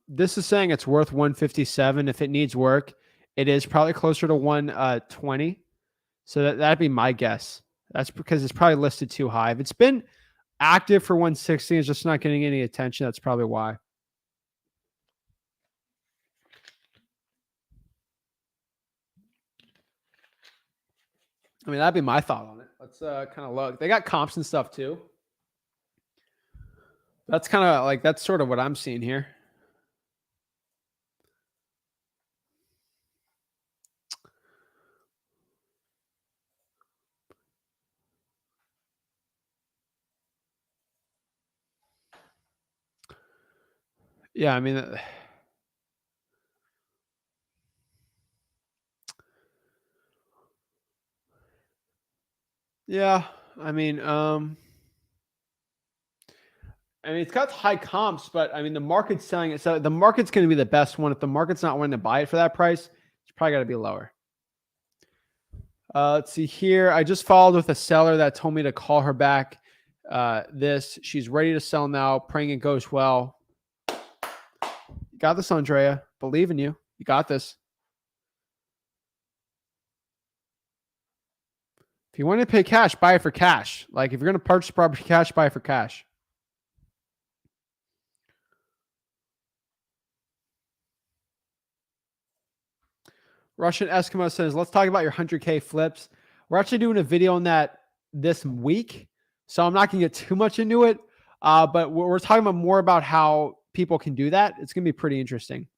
This is saying it's worth 157. If it needs work, it is probably closer to 120. So that'd be my guess. That's because it's probably listed too high. If it's been active for 160, it's just not getting any attention. That's probably why. I mean, that'd be my thought on it. Let's kind of look. They got comps and stuff too. That's kind of like, that's sort of what I'm seeing here. Yeah, I mean, yeah, I mean, it's got high comps, but I mean, the market's selling it. So the market's going to be the best one. If the market's not wanting to buy it for that price, it's probably got to be lower. Let's see here. I just followed with a seller that told me to call her back. She's ready to sell now. Praying it goes well. You got this, Andrea. Believe in you. You got this. If you want to pay cash, buy it for cash. Like if you're going to purchase property cash, buy it for cash. Russian Eskimo says, let's talk about your 100K flips. We're actually doing a video on that this week, so I'm not going to get too much into it, but we're talking about more about how people can do that. It's going to be pretty interesting.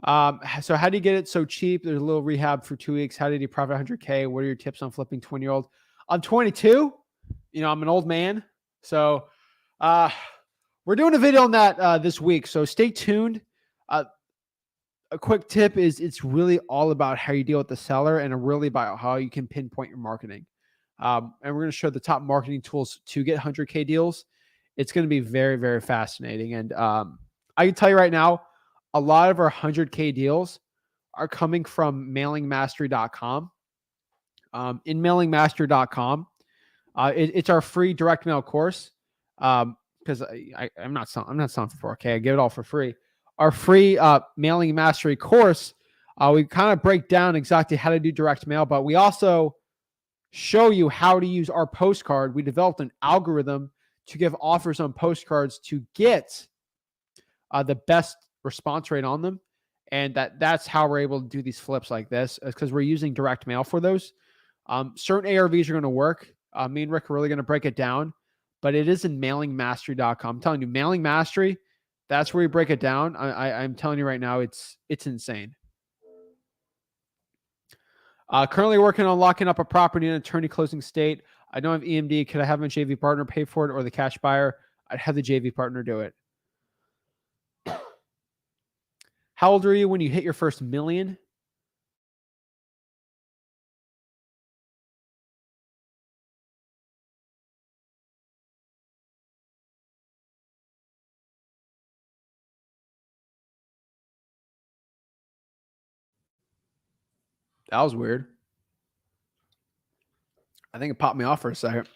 So how do you get it so cheap? There's a little rehab for 2 weeks. How did you profit 100K? What are your tips on flipping 20-year-old? I'm 22. I'm an old man. So we're doing a video on that this week. So stay tuned. A quick tip is it's really all about how you deal with the seller and really about how you can pinpoint your marketing. And we're going to show the top marketing tools to get 100K deals. It's going to be very, very fascinating. And I can tell you right now, a lot of our 100K deals are coming from mailingmastery.com. in mailingmaster.com. It's our free direct mail course. Because I'm not selling for 4K. I give it all for free. Our free mailing mastery course, we kind of break down exactly how to do direct mail, but we also show you how to use our postcard. We developed an algorithm to give offers on postcards to get the best response rate on them. And that's how we're able to do these flips like this, because we're using direct mail for those. Certain ARVs are going to work. Me and Rick are really going to break it down, but it is in mailingmastery.com. I'm telling you, Mailing Mastery, that's where we break it down. I'm telling you right now, it's insane. Currently working on locking up a property in an attorney closing state. I don't have EMD. Could I have my JV partner pay for it or the cash buyer? I'd have the JV partner do it. How old were you when you hit your first million? That was weird. I think it popped me off for a second.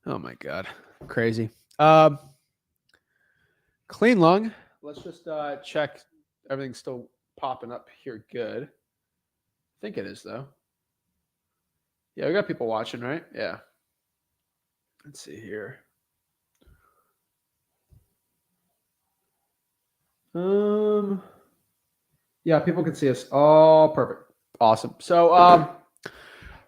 Oh my God. Crazy. Clean lung. Let's just check everything's still popping up here. Good. I think it is though. Yeah, we got people watching, right? Yeah. Let's see here. Yeah, people can see us. Oh, perfect. Awesome. So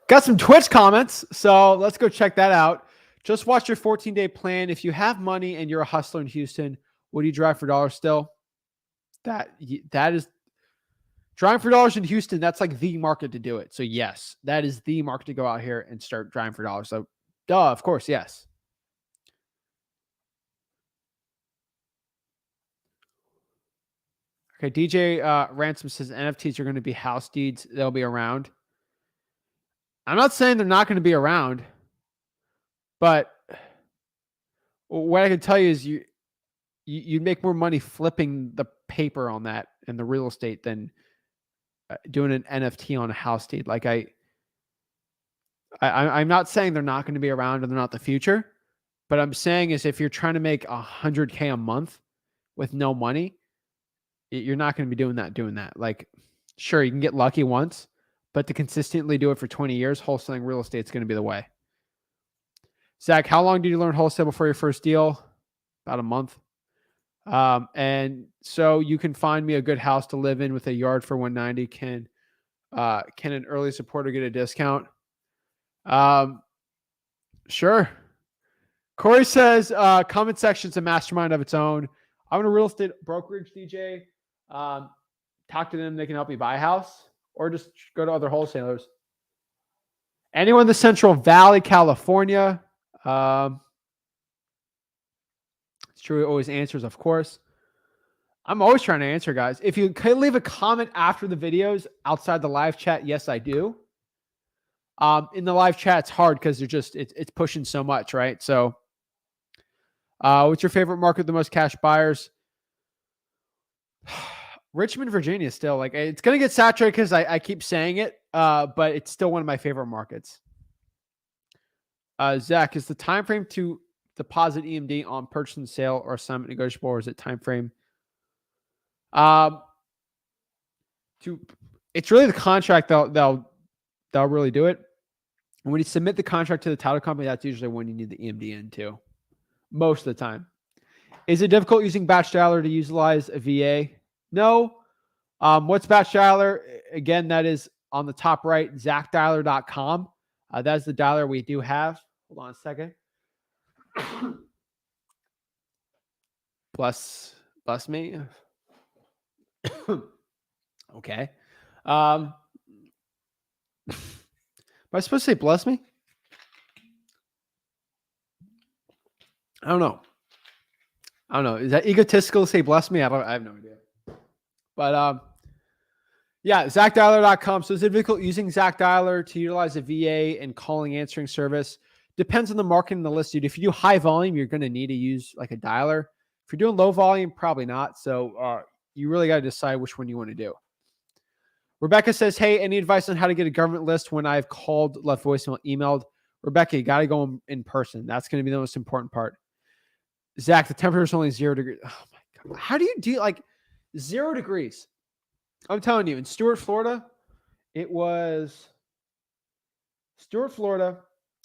got some Twitch comments. So let's go check that out. Just watch your 14-day plan. If you have money and you're a hustler in Houston, would you drive for dollars still? That is driving for dollars in Houston. That's like the market to do it. So yes, that is the market to go out here and start driving for dollars. So duh, of course, yes. Okay, DJ Ransom says NFTs are going to be house deeds. They'll be around. I'm not saying they're not going to be around, but what I can tell you is you'd make more money flipping the paper on that and the real estate than doing an NFT on a house deed. Like I'm not saying they're not going to be around and they're not the future, but I'm saying is if you're trying to make $100K a month with no money, you're not going to be doing that. Like, sure, you can get lucky once, but to consistently do it for 20 years, wholesaling real estate is going to be the way. Zach, how long did you learn wholesale before your first deal? About a month. And so you can find me a good house to live in with a yard for $190. Can an early supporter get a discount? Sure. Corey says, comment section's a mastermind of its own. I'm in a real estate brokerage, DJ. Talk to them. They can help you buy a house or just go to other wholesalers. Anyone in the Central Valley, California. It's true. It always answers, of course. I'm always trying to answer, guys. If you could leave a comment after the videos outside the live chat, yes, I do. In the live chat, it's hard because it's pushing so much, right? So, what's your favorite market with the most cash buyers? Richmond, Virginia, still like it's gonna get saturated because I keep saying it, but it's still one of my favorite markets. Zach, is the time frame to deposit EMD on purchase and sale or assignment negotiable, or is it time frame? It's really the contract they'll really do it. And when you submit the contract to the title company, that's usually when you need the EMD in too. Most of the time. Is it difficult using batch dialer to utilize a VA? No. What's batch dialer? Again, that is on the top right, zachdialer.com. That's the dialer we do have. Hold on a second. Bless me. Okay. Am I supposed to say bless me? I don't know. Is that egotistical to say bless me? I have no idea. But yeah, ZachDialer.com. So is it difficult using Zach Dialer to utilize a VA and calling answering service? Depends on the market and the list, dude. If you do high volume, you're going to need to use like a dialer. If you're doing low volume, probably not. So you really got to decide which one you want to do. Rebecca says, hey, any advice on how to get a government list when I've called, left voicemail, emailed? Rebecca, you got to go in person. That's going to be the most important part. Zach, the temperature is only 0 degrees. Oh my God. How do you do like 0 degrees? I'm telling you, in Stuart, Florida, it was Stuart, Florida.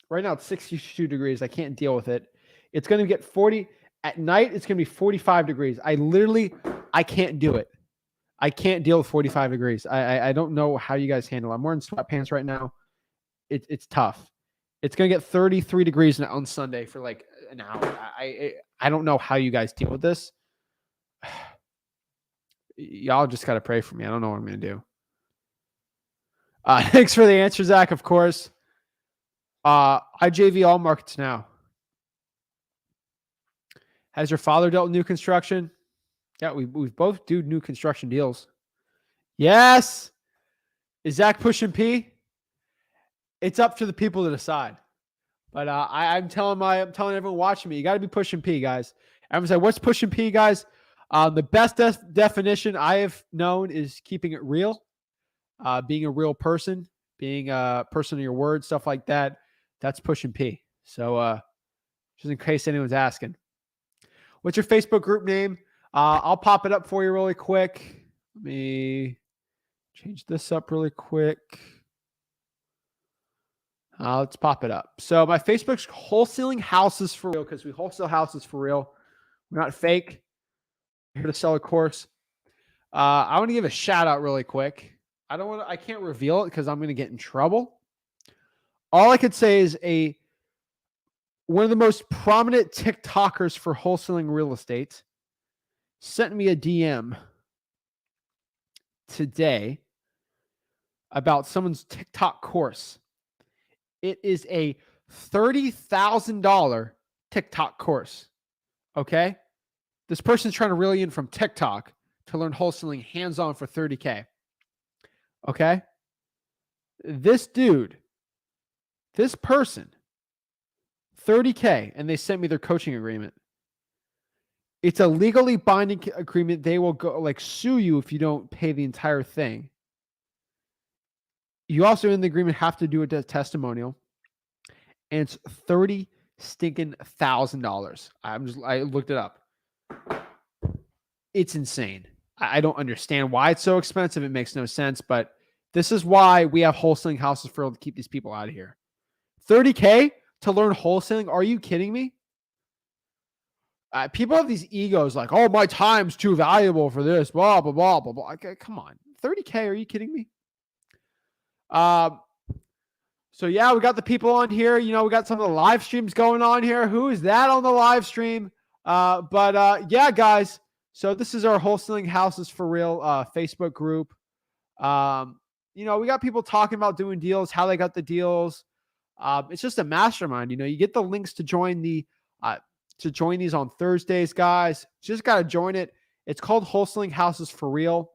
Right now it's 62 degrees. I can't deal with it. It's going to get 40 at night. It's going to be 45 degrees. I can't do it. I can't deal with 45 degrees. I don't know how you guys handle it. I'm wearing sweatpants right now. It's tough. It's going to get 33 degrees on Sunday for like an hour. I don't know how you guys deal with this. Y'all just got to pray for me. I don't know what I'm going to do. Thanks for the answer, Zach, of course. I JV all markets now. Has your father dealt with new construction? Yeah, we both do new construction deals. Yes. Is Zach pushing P? It's up to the people to decide. But I'm telling everyone watching me, you got to be pushing P, guys. Everyone's like, what's pushing P, guys? The best definition I have known is keeping it real, being a real person, being a person of your word, stuff like that. That's pushing P. So just in case anyone's asking. What's your Facebook group name? I'll pop it up for you really quick. Let me change this up really quick. Let's pop it up. So my Facebook's Wholesaling Houses for Real, because we wholesale houses for real. We're not fake. We're here to sell a course. I want to give a shout out really quick. I can't reveal it because I'm going to get in trouble. All I could say is one of the most prominent TikTokers for wholesaling real estate sent me a DM today about someone's TikTok course. It is a $30,000 TikTok course. Okay? This person's trying to reel you in from TikTok to learn wholesaling hands-on for $30K. Okay? This person, $30K, and they sent me their coaching agreement. It's a legally binding agreement. They will go sue you if you don't pay the entire thing. You also in the agreement have to do a testimonial, and it's $30,000. I looked it up. It's insane. I don't understand why it's so expensive. It makes no sense, but this is why we have wholesaling houses for real to keep these people out of here. $30K to learn wholesaling? Are you kidding me? People have these egos like, oh, my time's too valuable for this, blah, blah, blah, blah, blah. Okay, come on. $30K, are you kidding me? So yeah, we got the people on here. We got some of the live streams going on here. Who is that on the live stream? Yeah, guys. So this is our Wholesaling Houses for Real Facebook group. We got people talking about doing deals, how they got the deals. It's just a mastermind. You get the links to join these on Thursdays, guys. Just got to join it. It's called Wholesaling Houses for Real.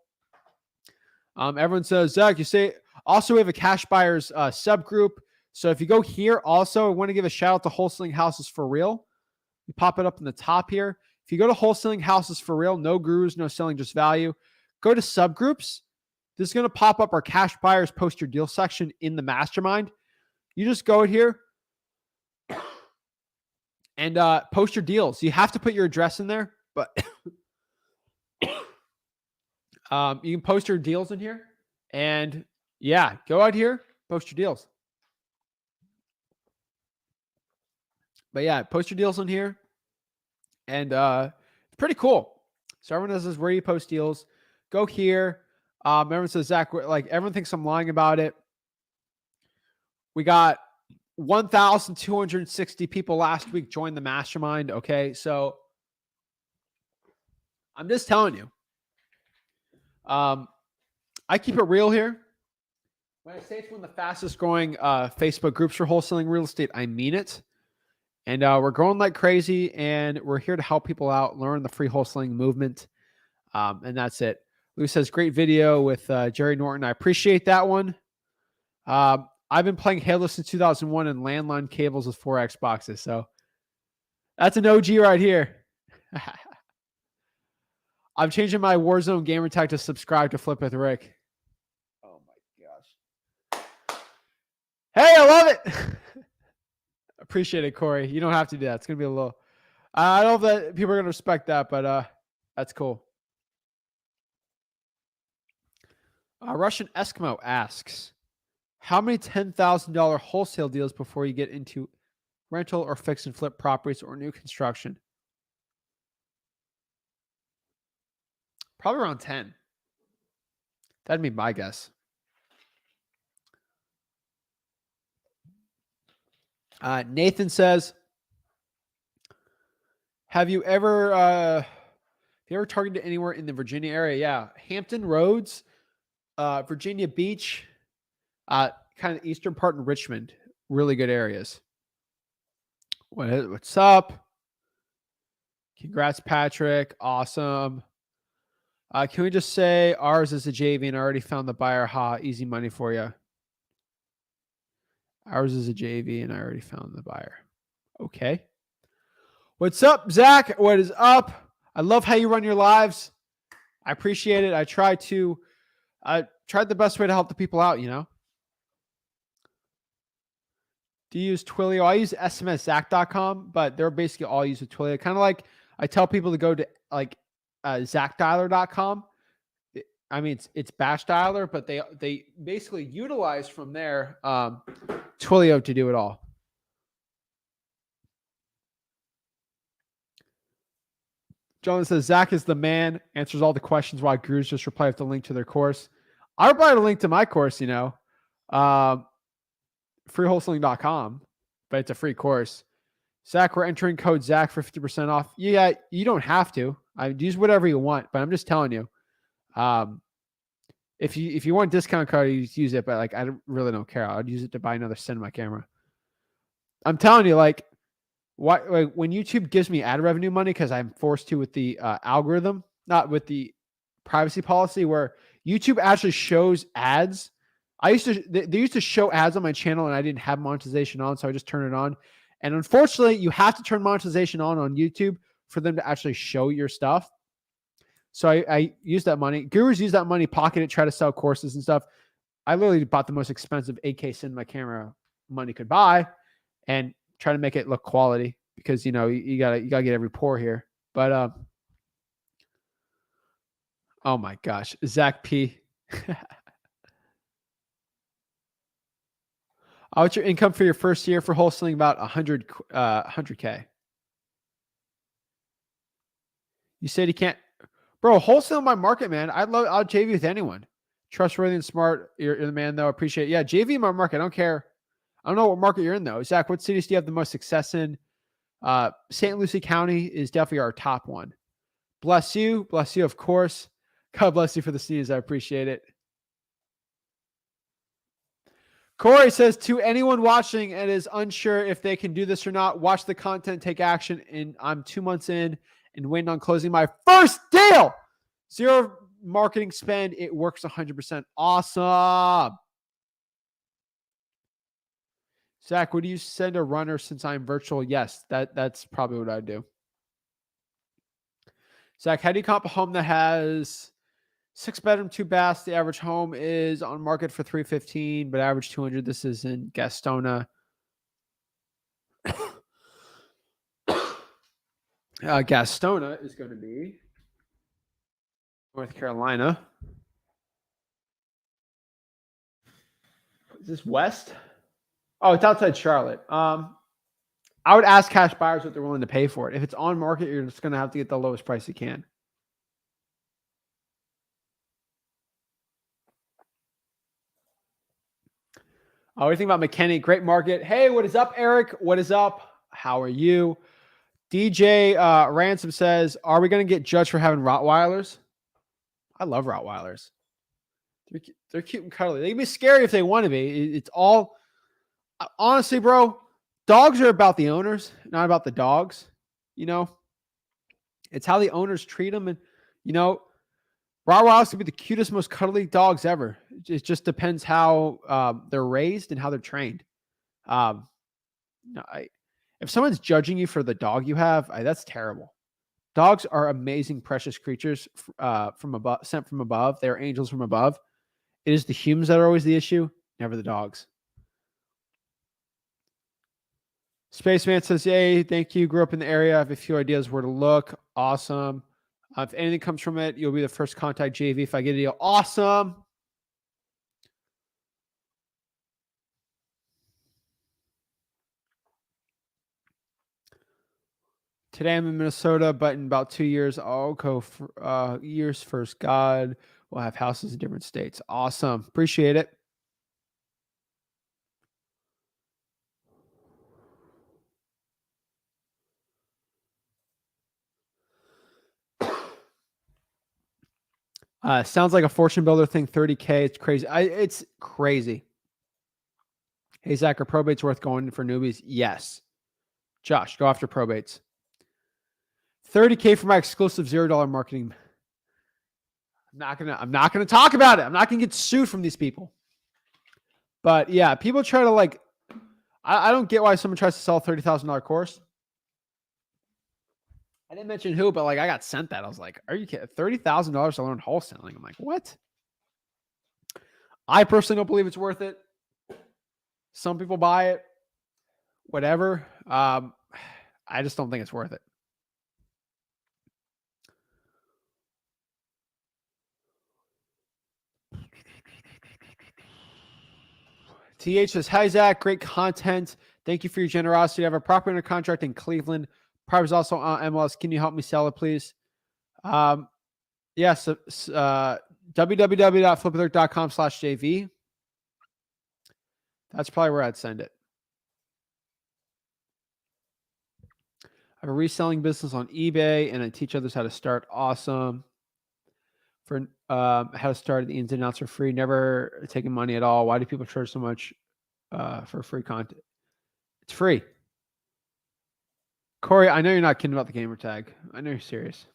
Everyone says, Zach, you say, also we have a cash buyers subgroup. So if you go here, also I want to give a shout out to Wholesaling Houses for Real. You pop it up in the top here. If you go to Wholesaling Houses for Real, no gurus, no selling, just value. Go to subgroups. This is going to pop up our cash buyers post your deal section in the mastermind. You just go here and post your deals. You have to put your address in there, but you can post your deals in here. And yeah, go out here, post your deals. But yeah, post your deals in here. And it's pretty cool. So everyone says, where do you post deals? Go here. Everyone says, Zach, everyone thinks I'm lying about it. We got 1,260 people last week join the mastermind. Okay. So I'm just telling you, I keep it real here. When I say it's one of the fastest growing Facebook groups for wholesaling real estate, I mean it. And we're growing like crazy, and we're here to help people out, learn the free wholesaling movement. And that's it. Lou says, great video with Jerry Norton. I appreciate that one. I've been playing Halo since 2001 and landline cables with 4 Xboxes. So that's an OG right here. I'm changing my Warzone gamer tag to subscribe to Flip with Rick. Oh Hey, I love it. Appreciate it, Corey. You don't have to do that. It's going to be a little, I don't know if that people are going to respect that, but that's cool. Russian Eskimo asks, how many $10,000 wholesale deals before you get into rental or fix and flip properties or new construction? Probably around 10. That'd be my guess. Nathan says, have you ever targeted anywhere in the Virginia area? Yeah. Hampton Roads, Virginia Beach, kind of eastern part in Richmond. Really good areas. What's up? Congrats, Patrick. Awesome. Can we just say ours is a JV and I already found the buyer? Ha, easy money for you. Ours is a JV and I already found the buyer. Okay. What's up, Zach? What is up? I love how you run your lives. I appreciate it. I tried the best way to help the people out, you know. Do you use Twilio? I use smszach.com, but they're basically all used with Twilio. Kind of like I tell people to go to like zachdialer.com. I mean, it's bash dialer, but they basically utilize from there Twilio to do it all. John says, Zach is the man, answers all the questions while gurus just reply with the link to their course. I reply to the link to my course, you know, freewholesaling.com, but it's a free course. Zach, we're entering code Zach for 50% off. Yeah, you don't have to. I use whatever you want, but I'm just telling you. If you want a discount code, you use it, but like I really don't care. I'd use it to buy another cinema camera. I'm telling you, like when YouTube gives me ad revenue money because I'm forced to with the algorithm, not with the privacy policy, where YouTube actually shows ads. They used to show ads on my channel and I didn't have monetization on, so I just turn it on. And unfortunately, you have to turn monetization on YouTube for them to actually show your stuff. So I use that money. Gurus use that money, pocket it, try to sell courses and stuff. I literally bought the most expensive 8K cinema camera money could buy and try to make it look quality because, you know, you gotta get every pore here. But oh my gosh, Zach P. What's your income for your first year for wholesaling? About 100K. You said you can't, bro. Wholesale my market, man. I'll JV with anyone. Trustworthy and smart. You're the man, though. Appreciate it. Yeah, JV my market. I don't care. I don't know what market you're in, though. Zach, what cities do you have the most success in? St. Lucie County is definitely our top one. Bless you, of course. God bless you for the sneeze. I appreciate it. Corey says, to anyone watching and is unsure if they can do this or not, watch the content, take action. And I'm 2 months in and waiting on closing my first deal. Zero marketing spend. It works 100%. Awesome. Zach, would you send a runner since I'm virtual? Yes, that's probably what I'd do. Zach, how do you comp a home that has 6 bedroom, 2 baths? The average home is on market for $315, but average $200. This is in Gastonia. Gastonia is going to be North Carolina. Is this west? Oh, it's outside Charlotte. I would ask cash buyers what they're willing to pay for it. If it's on market, you're just going to have to get the lowest price you can. What do you think about McKinney? Great market. Hey, what is up, Eric? What is up? How are you? DJ Ransom says, are we going to get judged for having Rottweilers? I love Rottweilers. They're cute and cuddly. They can be scary if they want to be. It's all, honestly, bro, dogs are about the owners, not about the dogs. You know, it's how the owners treat them. And, you know, Rottweilers can be the cutest, most cuddly dogs ever. It just depends how they're raised and how they're trained. If someone's judging you for the dog you have, that's terrible. Dogs are amazing, precious creatures from above, sent from above. They're angels from above. It is the humans that are always the issue, never the dogs. Spaceman says, yay, thank you. Grew up in the area. I have a few ideas where to look. Awesome. If anything comes from it, you'll be the first to contact JV if I get a deal. Awesome. Today I'm in Minnesota, but in about 2 years, I'll go for years first. God will have houses in different states. Awesome. Appreciate it. Sounds like a fortune builder thing. 30K. It's crazy. It's crazy. Hey, Zach, are probates worth going for newbies? Yes. Josh, go after probates. 30K for my exclusive $0 marketing. I'm not gonna talk about it. I'm not gonna get sued from these people. But yeah, people try to like. I don't get why someone tries to sell a $30,000 course. I didn't mention who, but like I got sent that. I was like, "Are you kidding? $30,000 to learn wholesaling?" I'm like, "What?" I personally don't believe it's worth it. Some people buy it, whatever. I just don't think it's worth it. TH says, hi, Zach. Great content. Thank you for your generosity. I have a property under contract in Cleveland. Property is also on MLS. Can you help me sell it, please? Yes. www.flipathrift.com/JV. That's probably where I'd send it. I have a reselling business on eBay, and I teach others how to start. Awesome. For how to start, the ins and outs are free. Never taking money at all. Why do people charge so much for free content? It's free. Corey, I know you're not kidding about the gamer tag. I know you're serious.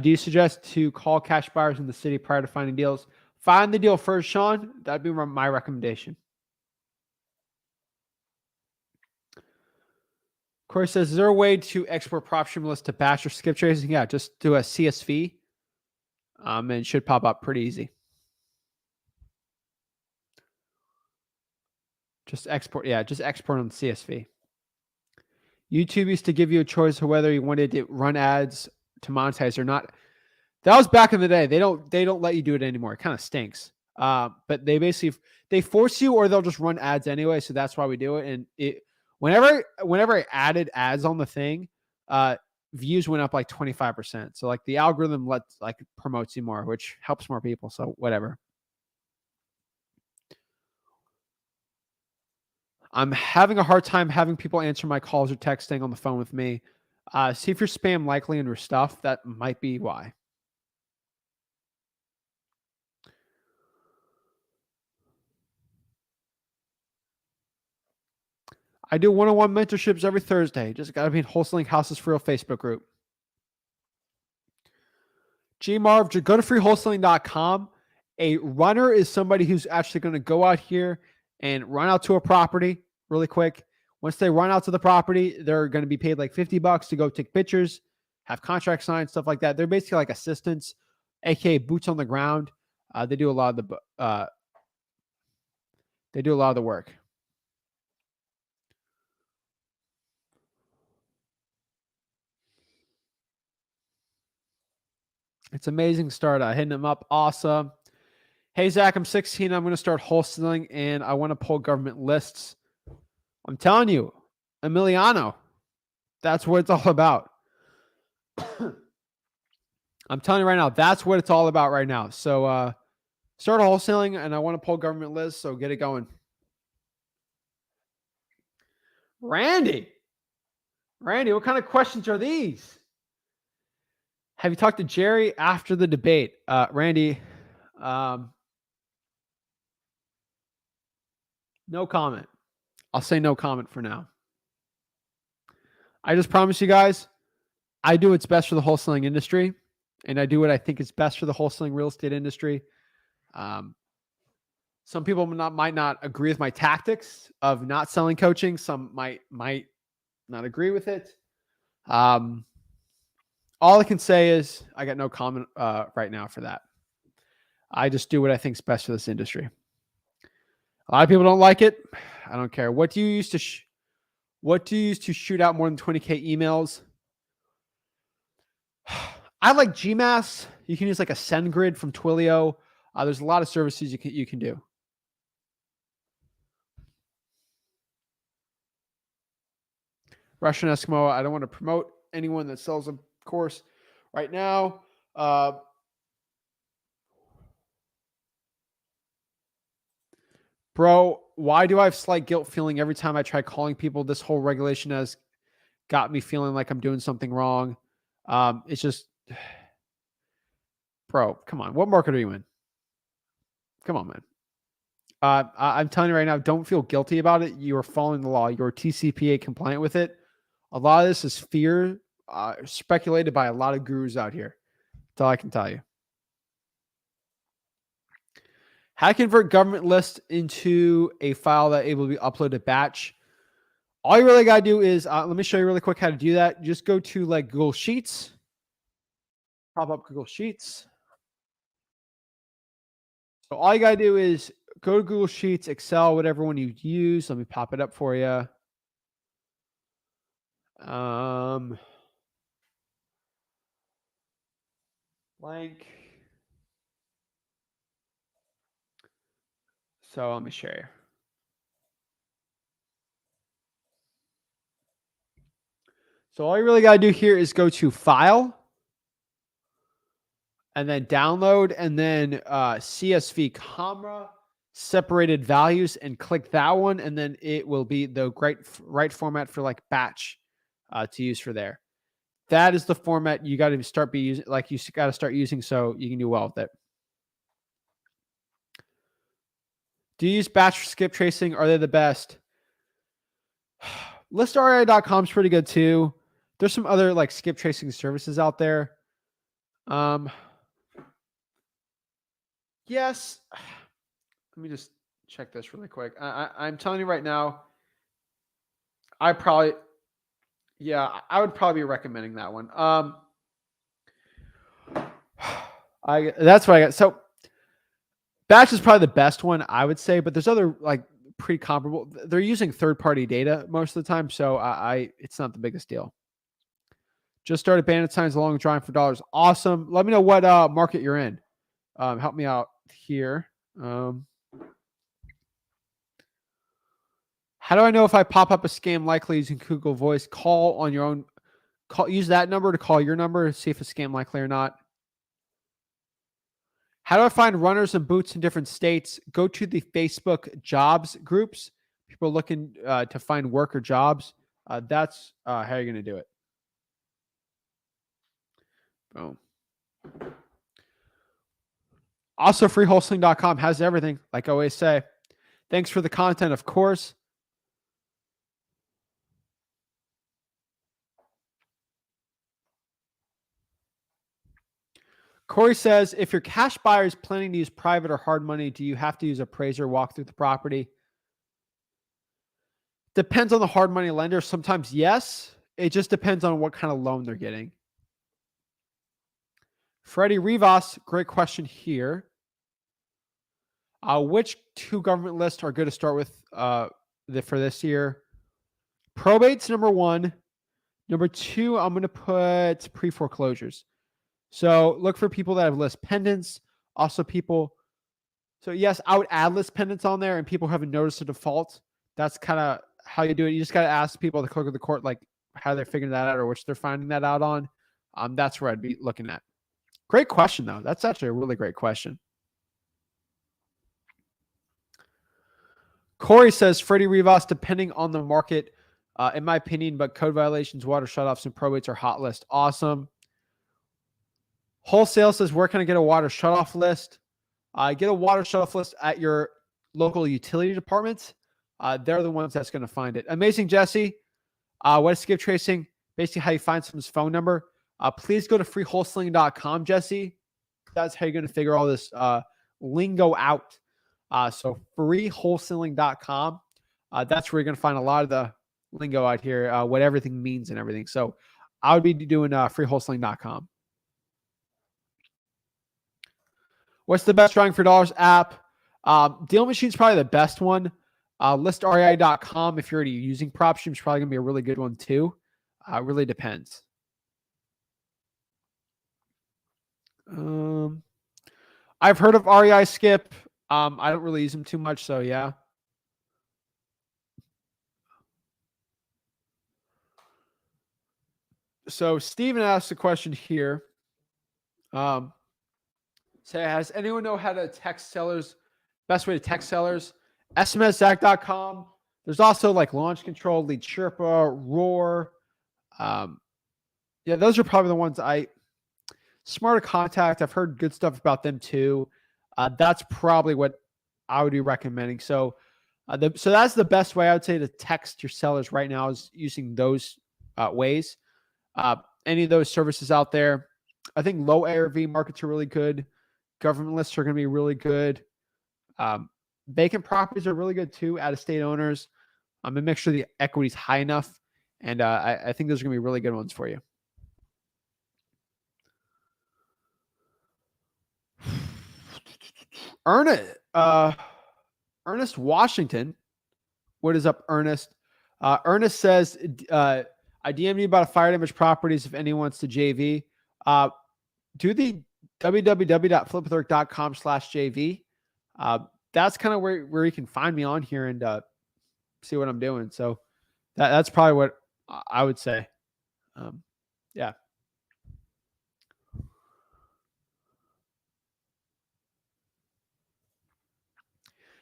Do you suggest to call cash buyers in the city prior to finding deals? Find the deal first, Sean. That'd be my recommendation. Corey says, is there a way to export PropStream list to batch or skip tracing? Yeah, just do a CSV. And it should pop up pretty easy. Just export. Yeah, just export on CSV. YouTube used to give you a choice of whether you wanted to run ads to monetize or not. That was back in the day. They don't let you do it anymore. It kind of stinks. But they force you, or they'll just run ads anyway. So that's why we do it. And whenever I added ads on the thing, views went up like 25%. So like the algorithm promotes you more, which helps more people. So whatever. I'm having a hard time having people answer my calls or texting on the phone with me. See if you're spam likely under stuff. That might be why. I do one-on-one mentorships every Thursday. Just got to be in Wholesaling Houses for Real Facebook group. Gmarv, go to freewholesaling.com. A runner is somebody who's actually going to go out here and run out to a property really quick. Once they run out to the property, they're going to be paid like $50 to go take pictures, have contracts signed, stuff like that. They're basically like assistants, aka boots on the ground. They do a lot of the work. It's amazing start. Hitting them up. Awesome. Hey, Zach, I'm 16. I'm going to start wholesaling and I want to pull government lists. I'm telling you, Emiliano, that's what it's all about. I'm telling you right now, that's what it's all about right now. So start wholesaling and I want to pull government lists. So get it going. Randy, what kind of questions are these? Have you talked to Jerry after the debate? Randy, no comment. I'll say no comment for now. I just promise you guys, I do what's best for the wholesaling industry, and I do what I think is best for the wholesaling real estate industry. Some people might not agree with my tactics of not selling coaching. Some might not agree with it. All I can say is I got no comment right now for that. I just do what I think is best for this industry. A lot of people don't like it. I don't care. What do you use to shoot out more than 20K emails? I like Gmass. You can use like a SendGrid from Twilio. There's a lot of services you can do. Russian Eskimo. I don't want to promote anyone that sells a course right now. Bro, why do I have slight guilt feeling every time I try calling people? This whole regulation has got me feeling like I'm doing something wrong. It's just, bro, come on. What market are you in? Come on, man. I'm telling you right now, don't feel guilty about it. You are following the law. You're TCPA compliant with it. A lot of this is fear, speculated by a lot of gurus out here. That's all I can tell you. How to convert government lists into a file that able to be uploaded batch. All you really got to do is, let me show you really quick how to do that. Just go to like Google Sheets. Pop up Google Sheets. So all you got to do is go to Google Sheets, Excel, whatever one you use. Let me pop it up for you. Blank. So let me show you. So all you really got to do here is go to File, and then Download, and then CSV Camera separated values, and click that one, and then it will be the right format for like batch to use for there. That is the format you got to start using, like you got to start using, so you can do well with it. Do you use batch skip tracing? Are they the best? ListRI.com is pretty good too. There's some other like skip tracing services out there. Yes. Let me just check this really quick. I'm telling you right now, I would probably be recommending that one. That's what I got. So batch is probably the best one, I would say, but there's other like pretty comparable. They're using third-party data most of the time, so it's not the biggest deal. Just started bandit signs along drawing for dollars. Awesome. Let me know what market you're in. Help me out here. How do I know if I pop up a scam likely using Google Voice? Call on your own. Use that number to call your number, see if it's scam likely or not. How do I find runners and boots in different states? Go to the Facebook jobs groups. People looking to find work or jobs. That's how you're going to do it. Boom. Also, freewholesaling.com has everything, like I always say. Thanks for the content, of course. Corey says, if your cash buyer is planning to use private or hard money, do you have to use appraiser walk through the property? Depends on the hard money lender. Sometimes yes. It just depends on what kind of loan they're getting. Freddie Rivas, great question here. Which two government lists are good to start with for this year? Probate's number one. Number two, I'm going to put pre-foreclosures. So look for people that have list pendants. Also people. So yes, I would add list pendants on there, and people haven't noticed a default. That's kind of how you do it. You just got to ask people at the clerk of the court, like how they're figuring that out or which they're finding that out on. That's where I'd be looking at. Great question, though. That's actually a really great question. Corey says, Freddie Rivas, depending on the market, in my opinion, but code violations, water shutoffs, and probates are hot list. Awesome. Wholesale says, where can I get a water shutoff list? Get a water shutoff list at your local utility departments. They're the ones that's going to find it. Amazing, Jesse. What is skip tracing? Basically how you find someone's phone number. Please go to freewholesaling.com, Jesse. That's how you're going to figure all this lingo out. So freewholesaling.com. That's where you're going to find a lot of the lingo out here, what everything means and everything. So I would be doing freewholesaling.com. What's the best drawing for dollars app? Deal Machine's probably the best one. ListREI.com, if you're already using PropStream, is probably going to be a really good one too. It really depends. I've heard of REI Skip. I don't really use them too much, so yeah. So Steven asked a question here. Say, has anyone know how to text sellers? Best way to text sellers? SMSZach.com. There's also like Launch Control, Lead Sherpa, Roar. Yeah, those are probably the ones Smarter Contact. I've heard good stuff about them too. That's probably what I would be recommending. So, so that's the best way I would say to text your sellers right now is using those ways. Any of those services out there. I think low-ARV markets are really good. Government lists are going to be really good. Vacant properties are really good too. Out-of-state owners. And make sure the equity is high enough. And I think those are going to be really good ones for you. Ernest Washington. What is up, Ernest? Ernest says, I DM'd you about a fire damage properties if anyone wants to JV. Do the www.flipwitheric.com/JV. That's kind of where you can find me on here and see what I'm doing. So that's probably what I would say. Yeah.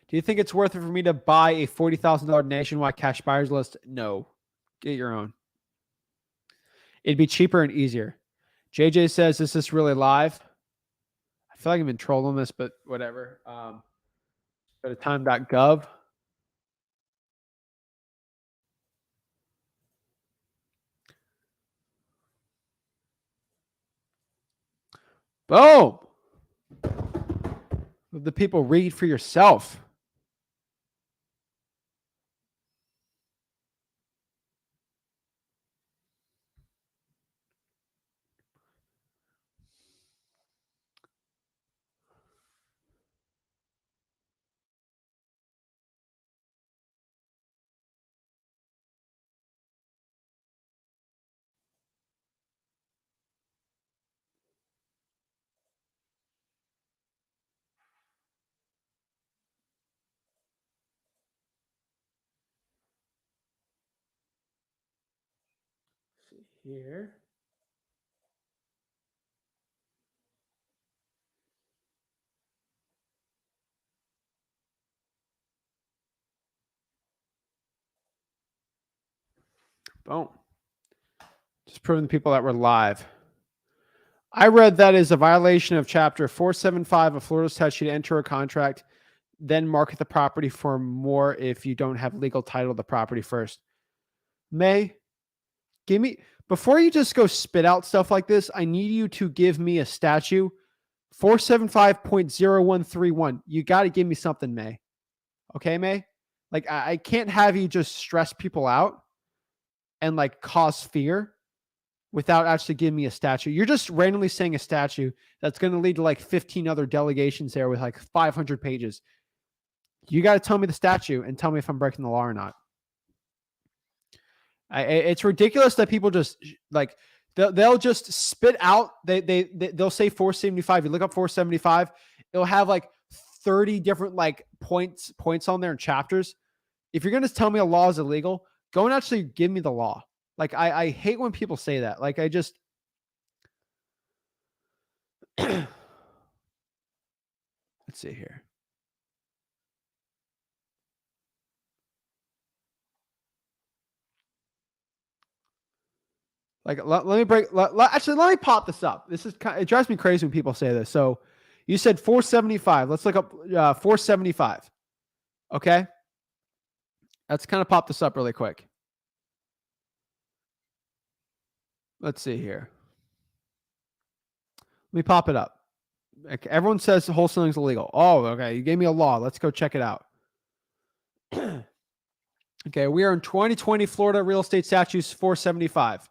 Do you think it's worth it for me to buy a $40,000 nationwide cash buyers list? No. Get your own. It'd be cheaper and easier. JJ says, is this really live? I feel like I've been trolling this, but whatever. Go to time.gov. Boom. Let the people read for yourself. Here. Boom. Just proving the people that were live. I read that is a violation of Chapter 475 of Florida's statute to enter a contract, then market the property for more if you don't have legal title of the property first. May, give me, before you just go spit out stuff like this, I need you to give me a statute. 475.0131. You got to give me something, May. Okay, May? Like, I can't have you just stress people out and like cause fear without actually giving me a statute. You're just randomly saying a statute that's going to lead to like 15 other delegations there with like 500 pages. You got to tell me the statute and tell me if I'm breaking the law or not. It's ridiculous that people just like they'll just spit out. They'll say 475. You look up 475, it'll have like 30 different like points on there in chapters. If you're going to tell me a law is illegal, go and actually give me the law. Like I hate when people say that. Like I just let's see here. Like let me let me pop this up. This is it drives me crazy when people say this. So you said 475. Let's look up 475. Okay. Let's kind of pop this up really quick. Let's see here. Let me pop it up. Okay, everyone says wholesaling is illegal. Oh, okay. You gave me a law. Let's go check it out. Okay, we are in 2020 Florida Real Estate Statutes 475.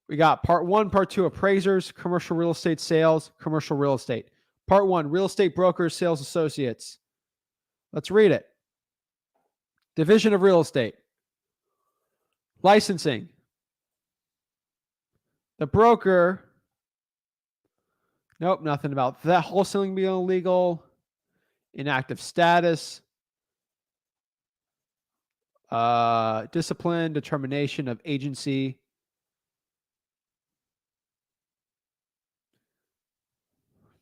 We got part 1, part 2 appraisers, commercial real estate sales, commercial real estate. Part 1, real estate brokers, sales associates. Let's read it. Division of real estate. Licensing. The broker. Nope, nothing about that. Wholesaling being illegal. Inactive status. Discipline, determination of agency.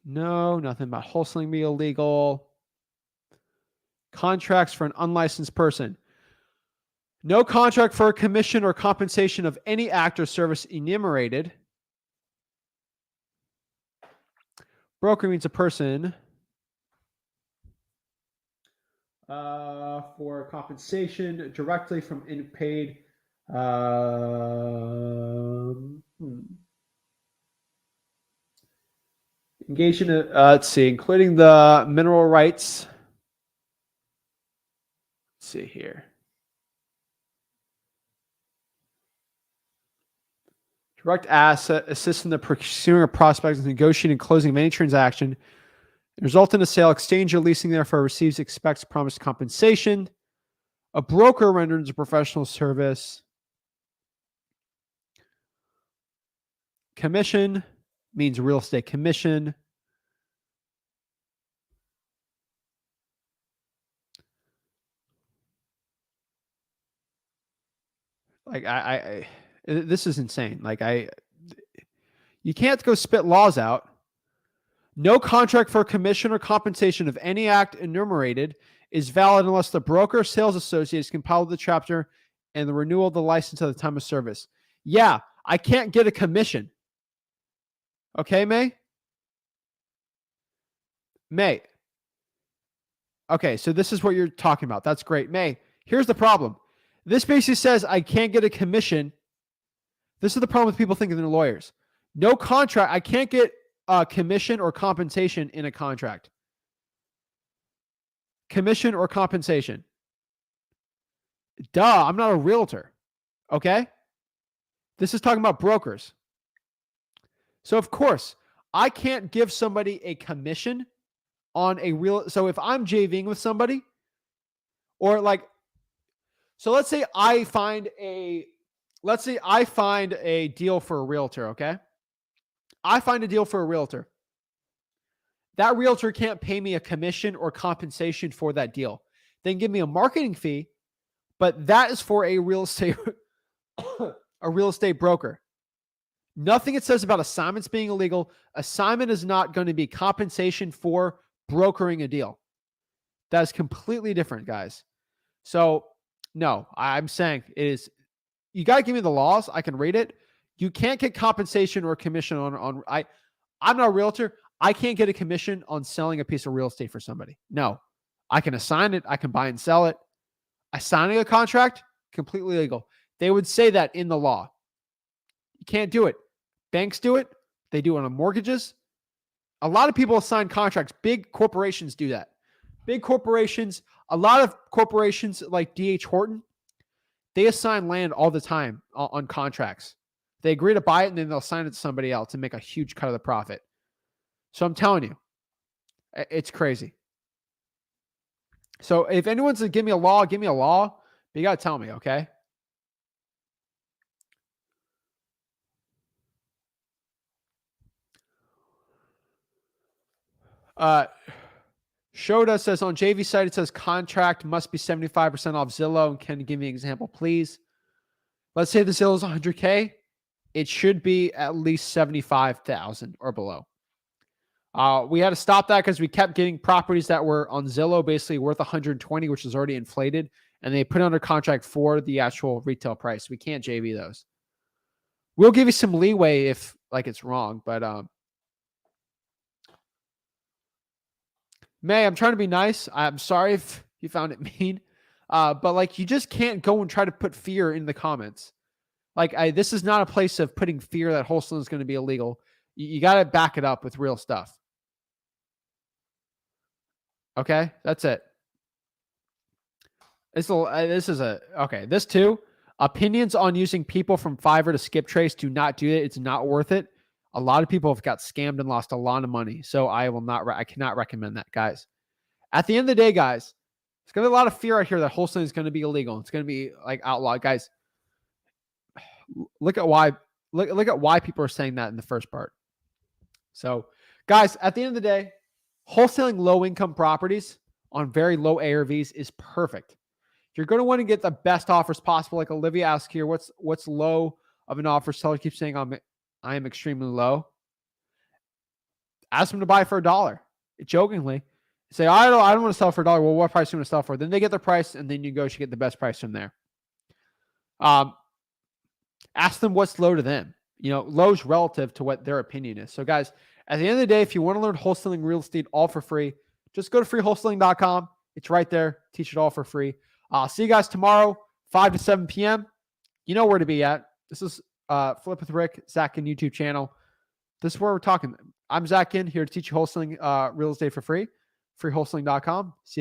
No, nothing about wholesaling being illegal. Contracts for an unlicensed person. No contract for a commission or compensation of any act or service enumerated. Broker means a person for compensation directly from paid. Engaged in, let's see, including the mineral rights. Let's see here. Direct asset, assist in the pursuing of prospects, negotiating and closing of any transaction. Result in a sale, exchange or leasing, therefore receives, expects, promised compensation. A broker renders a professional service. Commission means real estate commission. Like this is insane. Like you can't go spit laws out. No contract for commission or compensation of any act enumerated is valid unless the broker or sales associate is compiled with the chapter and the renewal of the license at the time of service. Yeah, I can't get a commission. Okay, May? May. Okay, so this is what you're talking about. That's great. May, here's the problem. This basically says I can't get a commission. This is the problem with people thinking they're lawyers. No contract. I can't get a commission or compensation in a contract. Commission or compensation. Duh, I'm not a realtor. Okay? This is talking about brokers. So of course, I can't give somebody a commission on a real. So if I'm JVing with somebody, or like, so let's say I find a deal for a realtor, okay? I find a deal for a realtor. That realtor can't pay me a commission or compensation for that deal. They can give me a marketing fee, but that is for a real estate broker. Nothing it says about assignments being illegal. Assignment is not going to be compensation for brokering a deal. That is completely different, guys. So no, I'm saying it is. You got to give me the laws. I can read it. You can't get compensation or commission on. I'm not a realtor. I can't get a commission on selling a piece of real estate for somebody. No, I can assign it. I can buy and sell it. Assigning a contract, completely legal. They would say that in the law. You can't do it. Banks do it. They do it on mortgages. A lot of people assign contracts. Big corporations do that. Big corporations, a lot of corporations like D.H. Horton, they assign land all the time on contracts. They agree to buy it and then they'll assign it to somebody else and make a huge cut of the profit. So I'm telling you, it's crazy. So if anyone's going to give me a law, give me a law. But you got to tell me, okay? Shoda says on JV site, it says contract must be 75% off Zillow. And can you give me an example, please? Let's say the Zillow is 100K. It should be at least 75,000 or below. We had to stop that because we kept getting properties that were on Zillow basically worth 120, which is already inflated, and they put under contract for the actual retail price. We can't JV those. We'll give you some leeway if like it's wrong, but May, I'm trying to be nice. I'm sorry if you found it mean, but like you just can't go and try to put fear in the comments. Like this is not a place of putting fear that wholesaling is going to be illegal. You got to back it up with real stuff. Okay, that's it. This too. Opinions on using people from Fiverr to skip trace. Do not do it. It's not worth it. A lot of people have got scammed and lost a lot of money. So I cannot recommend that, guys. At the end of the day, guys, there's going to be a lot of fear out here that wholesaling is going to be illegal. It's going to be like outlawed. Guys, look at why people are saying that in the first part. So, guys, at the end of the day, wholesaling low income properties on very low ARVs is perfect. You're going to want to get the best offers possible. Like Olivia asked here, what's low of an offer? Seller keeps saying I am extremely low. Ask them to buy for $1. Jokingly, say I don't want to sell for $1. Well, what price do you want to sell for? Then they get their price, and then you go to get the best price from there. Ask them what's low to them. Low's relative to what their opinion is. So, guys, at the end of the day, if you want to learn wholesaling real estate all for free, just go to freewholesaling.com. It's right there. Teach it all for free. I'll see you guys tomorrow, 5 to 7 p.m. You know where to be at. This is Flip with Rick, Zach Ginn YouTube channel. This is where we're talking. I'm Zach Ginn, here to teach you wholesaling real estate for free. Freewholesaling.com. See you guys.